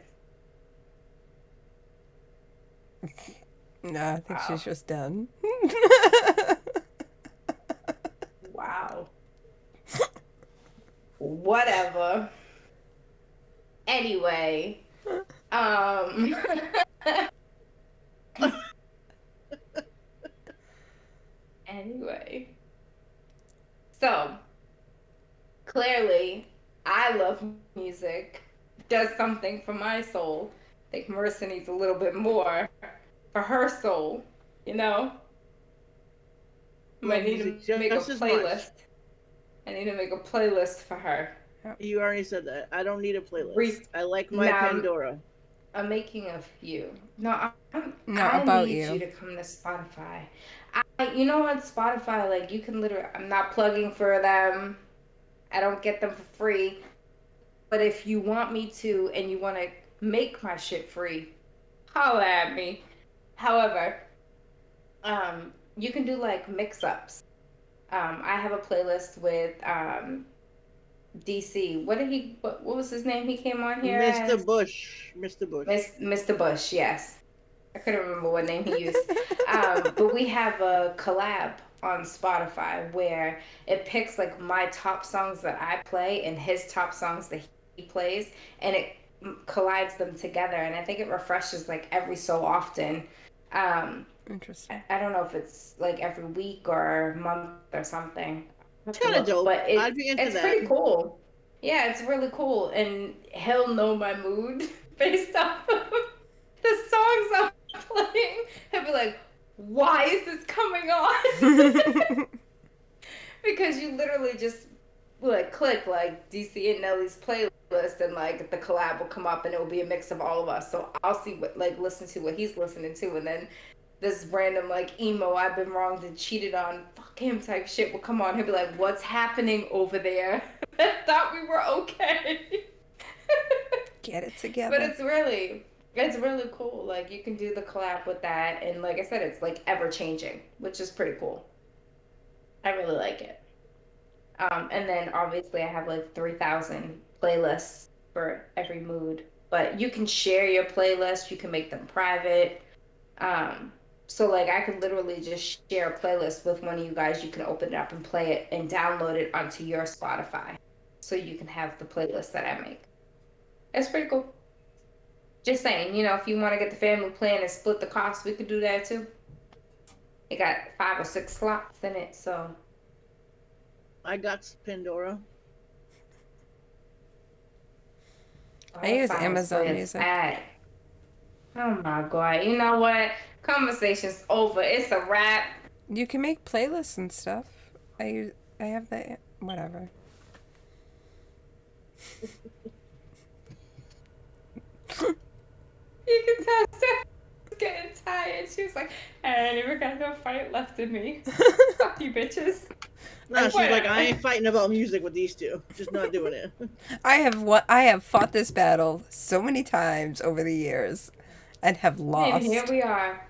Speaker 3: No, I think
Speaker 1: Wow.
Speaker 3: she's just done.
Speaker 1: Wow. Whatever. Anyway, um anyway. So, clearly, I love music. Does something for my soul. I think Marissa needs a little bit more for her soul, you know? I
Speaker 2: Love
Speaker 1: might need
Speaker 2: music
Speaker 1: to make a
Speaker 2: just as much.
Speaker 1: playlist. I need to make a playlist for her.
Speaker 2: You already said that. I don't need a playlist.
Speaker 1: Re-
Speaker 2: I like my
Speaker 1: now
Speaker 2: Pandora.
Speaker 1: I'm making a few. No,
Speaker 3: No,
Speaker 1: I
Speaker 3: about
Speaker 1: need you
Speaker 3: you.
Speaker 1: to come to Spotify. You know what, Spotify, like, you can literally, I'm not plugging for them. I don't get them for free. But if you want me to and you want to make my shit free, holla at me. However, you can do like mix ups. I have a playlist with DC. What was his name he came on here
Speaker 2: Mr.
Speaker 1: as?
Speaker 2: Bush. Mr. Bush.
Speaker 1: Mr. Bush, yes. I couldn't remember what name he used. But we have a collab on Spotify where it picks like my top songs that I play and his top songs that he plays, and it collides them together. And I think it refreshes like every so often. Um,
Speaker 3: Interesting.
Speaker 1: I don't know if it's like every week or month or something. I have
Speaker 2: It's
Speaker 1: to
Speaker 2: kind of
Speaker 1: look,
Speaker 2: dope.
Speaker 1: but
Speaker 2: I'd be into
Speaker 1: it's
Speaker 2: that.
Speaker 1: pretty cool. Yeah, it's really cool, and he'll know my mood based off of the songs I'm playing. He'll be like, "Why is this coming on?" Because you literally just like click like DC and Nelly's playlist, and like the collab will come up, and it will be a mix of all of us. So I'll see listen to what he's listening to, and then this random like emo "I've been wronged and cheated on, fuck him" type shit will come on. He'll be like, "What's happening over there? I thought we were okay."
Speaker 3: Get it
Speaker 1: But
Speaker 3: together.
Speaker 1: it's really cool. Like, you can do the collab with that, and like I said, it's like ever changing, which is pretty cool. I really like it. And then obviously I have like 3,000 playlists for every mood. But you can share your playlist. You can make them private. Um, so like, I could literally just share a playlist with one of you guys. You can open it up and play it and download it onto your Spotify, so you can have the playlist that I make. It's pretty cool. Just saying, if you want to get the family plan and split the cost, we could do that too. It got 5 or 6 slots in it, so
Speaker 2: I got Pandora.
Speaker 3: I use
Speaker 1: Spotify is where
Speaker 3: Amazon
Speaker 1: it's
Speaker 3: Music.
Speaker 1: at. Oh my god. You know what? Conversation's over. It's a wrap.
Speaker 3: You can make playlists and stuff. I have the whatever.
Speaker 1: You can tell Steph's getting tired. She was like, I ain't even got no fight left in me. Fuck you bitches.
Speaker 2: No, she's like, I
Speaker 1: Whatever.
Speaker 2: ain't fighting about music with these two. Just not doing it.
Speaker 3: I have fought this battle so many times over the years and have
Speaker 1: And here
Speaker 3: lost.
Speaker 1: we are.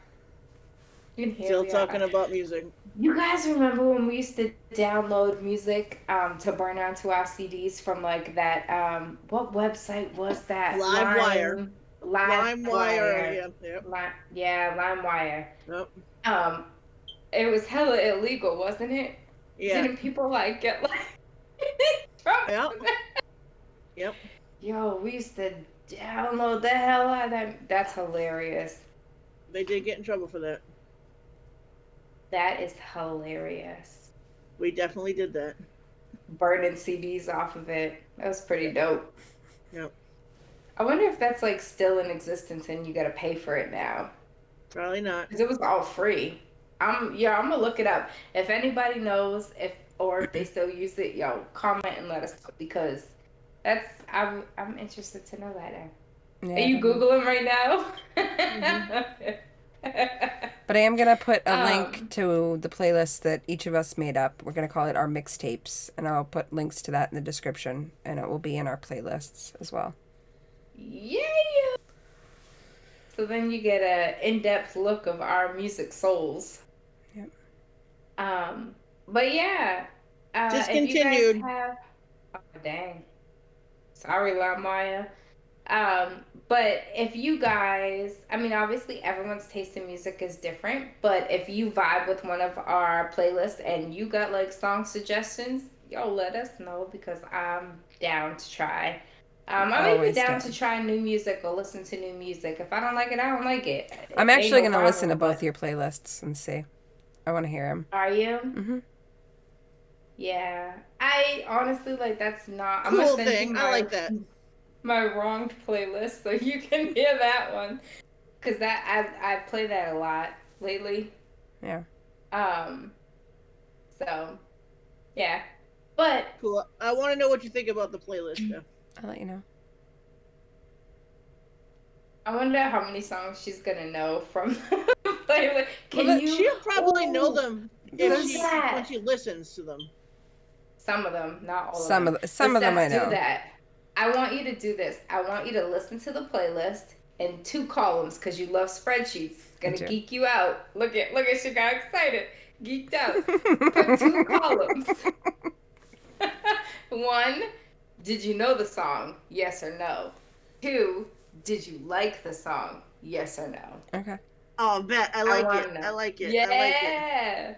Speaker 1: And here
Speaker 2: Still
Speaker 1: we are.
Speaker 2: talking about music.
Speaker 1: You guys remember when we used to download music to burn onto our CDs from like that what website was that?
Speaker 2: LimeWire. LimeWire.
Speaker 1: LimeWire.
Speaker 2: Yep.
Speaker 1: Yeah, LimeWire.
Speaker 2: Yep.
Speaker 1: Um it was hella illegal, wasn't it?
Speaker 2: Yeah.
Speaker 1: Didn't people like get like in trouble
Speaker 2: Yep.
Speaker 1: for that?
Speaker 2: Yep.
Speaker 1: Yo, we used to download the hell out of that. That's hilarious.
Speaker 2: They did get in trouble for that.
Speaker 1: That is hilarious.
Speaker 2: We definitely did that.
Speaker 1: Burning CDs off of it. That was pretty dope.
Speaker 2: Yep.
Speaker 1: I wonder if that's like still in existence and you gotta pay for it now.
Speaker 2: Probably not.
Speaker 1: Because it was all free. I'm gonna look it up. If anybody knows if they still use it, yo, comment and let us know because I'm interested to know that now.
Speaker 3: Yeah,
Speaker 1: Are you Googling right now?
Speaker 3: But I am going to put a
Speaker 1: Um,
Speaker 3: link to the playlist that each of us made up. We're going to call it our mixtapes, and I'll put links to that in the description, and it will be in our playlists as well.
Speaker 1: Yeah. So then you get a in-depth look of our music souls.
Speaker 3: Yep.
Speaker 1: But yeah.
Speaker 2: Discontinued.
Speaker 1: If you guys have, oh dang. Sorry, LaMaya. But if you guys, I mean, obviously everyone's taste in music is different, but if you vibe with one of our playlists and you got like song suggestions, yo, let us know because I'm down to try. I'm even
Speaker 3: Always
Speaker 1: down
Speaker 3: down.
Speaker 1: to try new music or listen to new music. If I don't like it, I don't like it.
Speaker 3: I'm
Speaker 1: Ain't
Speaker 3: actually
Speaker 1: no
Speaker 3: going to listen to
Speaker 1: problem,
Speaker 3: both your playlists and see. I want to hear them.
Speaker 1: Are you?
Speaker 3: Mm-hmm.
Speaker 1: Yeah. I honestly like that's not. I'm
Speaker 2: Cool
Speaker 1: gonna send
Speaker 2: thing.
Speaker 1: you
Speaker 2: I like that.
Speaker 1: my wronged playlist so you can hear that one because that I play that a lot lately.
Speaker 3: Yeah.
Speaker 1: So yeah, but
Speaker 2: Cool. I want to know what you think about the playlist, though.
Speaker 3: I'll let you know.
Speaker 1: I wonder how many songs she's gonna know from the playlist. Can
Speaker 2: Well,
Speaker 1: you?
Speaker 2: she'll probably know
Speaker 1: Ooh,
Speaker 2: them
Speaker 1: There's
Speaker 2: if
Speaker 1: that.
Speaker 2: when she listens to them.
Speaker 1: Some of them, not all
Speaker 3: Some
Speaker 1: of them.
Speaker 3: of some
Speaker 1: But
Speaker 3: of them I
Speaker 1: Steph,
Speaker 3: know.
Speaker 1: do that. I want you to do this. I want you to listen to the playlist in 2 columns because you love spreadsheets. It's gonna
Speaker 3: do.
Speaker 1: geek you out. Look at she got excited, geeked out. Put 2 columns. 1, did you know the song? Yes or no. 2, did you like the song? Yes or no.
Speaker 3: Okay.
Speaker 2: Oh, bet. I
Speaker 1: wanna
Speaker 2: like it.
Speaker 1: know.
Speaker 2: I like it.
Speaker 1: Yeah.
Speaker 2: I like it.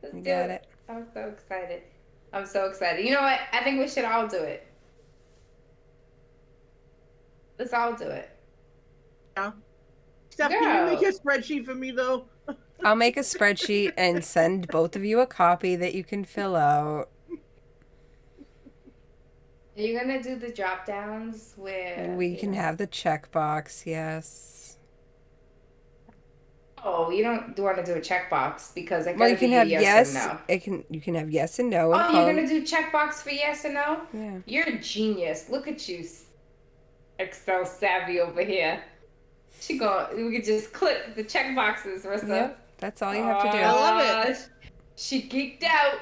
Speaker 1: Let's
Speaker 3: You
Speaker 1: do
Speaker 3: got
Speaker 1: it.
Speaker 3: it.
Speaker 1: I'm so excited. I'm so excited. You know what? I think we should all do it. Let's all do it.
Speaker 2: Yeah. Steph, can you make a spreadsheet for me, though?
Speaker 3: I'll make a spreadsheet and send both of you a copy that you can fill out.
Speaker 1: Are you gonna do the drop downs where
Speaker 3: We can have the checkbox, yes.
Speaker 1: Oh, you don't want to do a checkbox because it
Speaker 3: Well,
Speaker 1: gotta
Speaker 3: you can
Speaker 1: be a
Speaker 3: have
Speaker 1: yes,
Speaker 3: yes.
Speaker 1: or no.
Speaker 3: You can have yes and no. And
Speaker 1: Oh, you're gonna do checkbox for yes or no?
Speaker 3: Yeah.
Speaker 1: You're a genius. Look at you, Excel savvy over here. We could just click the check boxes, Rissa.
Speaker 3: Yep, that's all you have to do.
Speaker 2: I love it.
Speaker 1: She geeked out.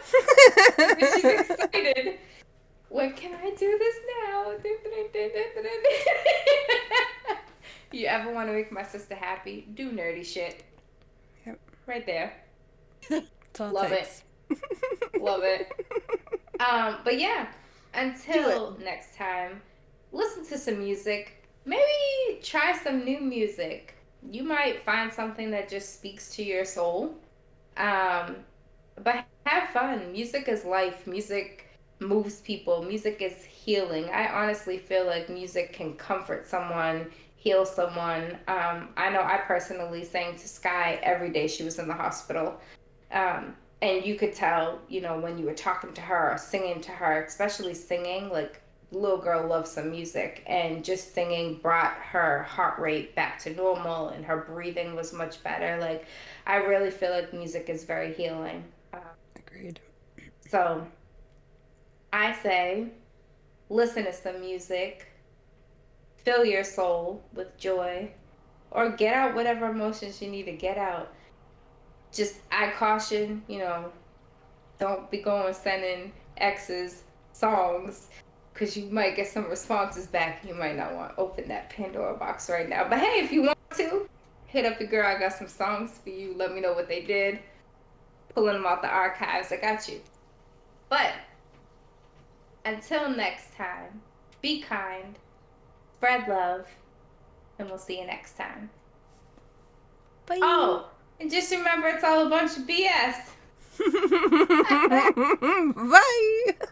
Speaker 1: She's excited. When can I do this now? You ever want to make my sister happy? Do nerdy shit.
Speaker 3: Yep.
Speaker 1: Right there.
Speaker 3: That's all
Speaker 1: Love it.
Speaker 3: takes.
Speaker 1: Love it. But yeah, until next time, listen to some music. Maybe try some new music. You might find something that just speaks to your soul. But have fun. Music is life. Music moves people. Music is healing. I honestly feel like music can comfort someone, heal someone. I know I personally sang to Sky every day she was in the hospital. And you could tell, when you were talking to her or singing to her, especially singing, like little girl loves some music, and just singing brought her heart rate back to normal, and her breathing was much better. Like, I really feel like music is very healing.
Speaker 3: Agreed.
Speaker 1: So I say, listen to some music, fill your soul with joy, or get out whatever emotions you need to get out. Just, I caution, don't be going sending exes songs because you might get some responses back. You might not want to open that Pandora box right now. But hey, if you want to, hit up your girl. I got some songs for you. Let me know what they did. Pulling them out the archives. I got you. But until next time, be kind, spread love, and we'll see you next time.
Speaker 3: Bye.
Speaker 1: Oh, and just remember, it's all a bunch of BS.
Speaker 3: Bye.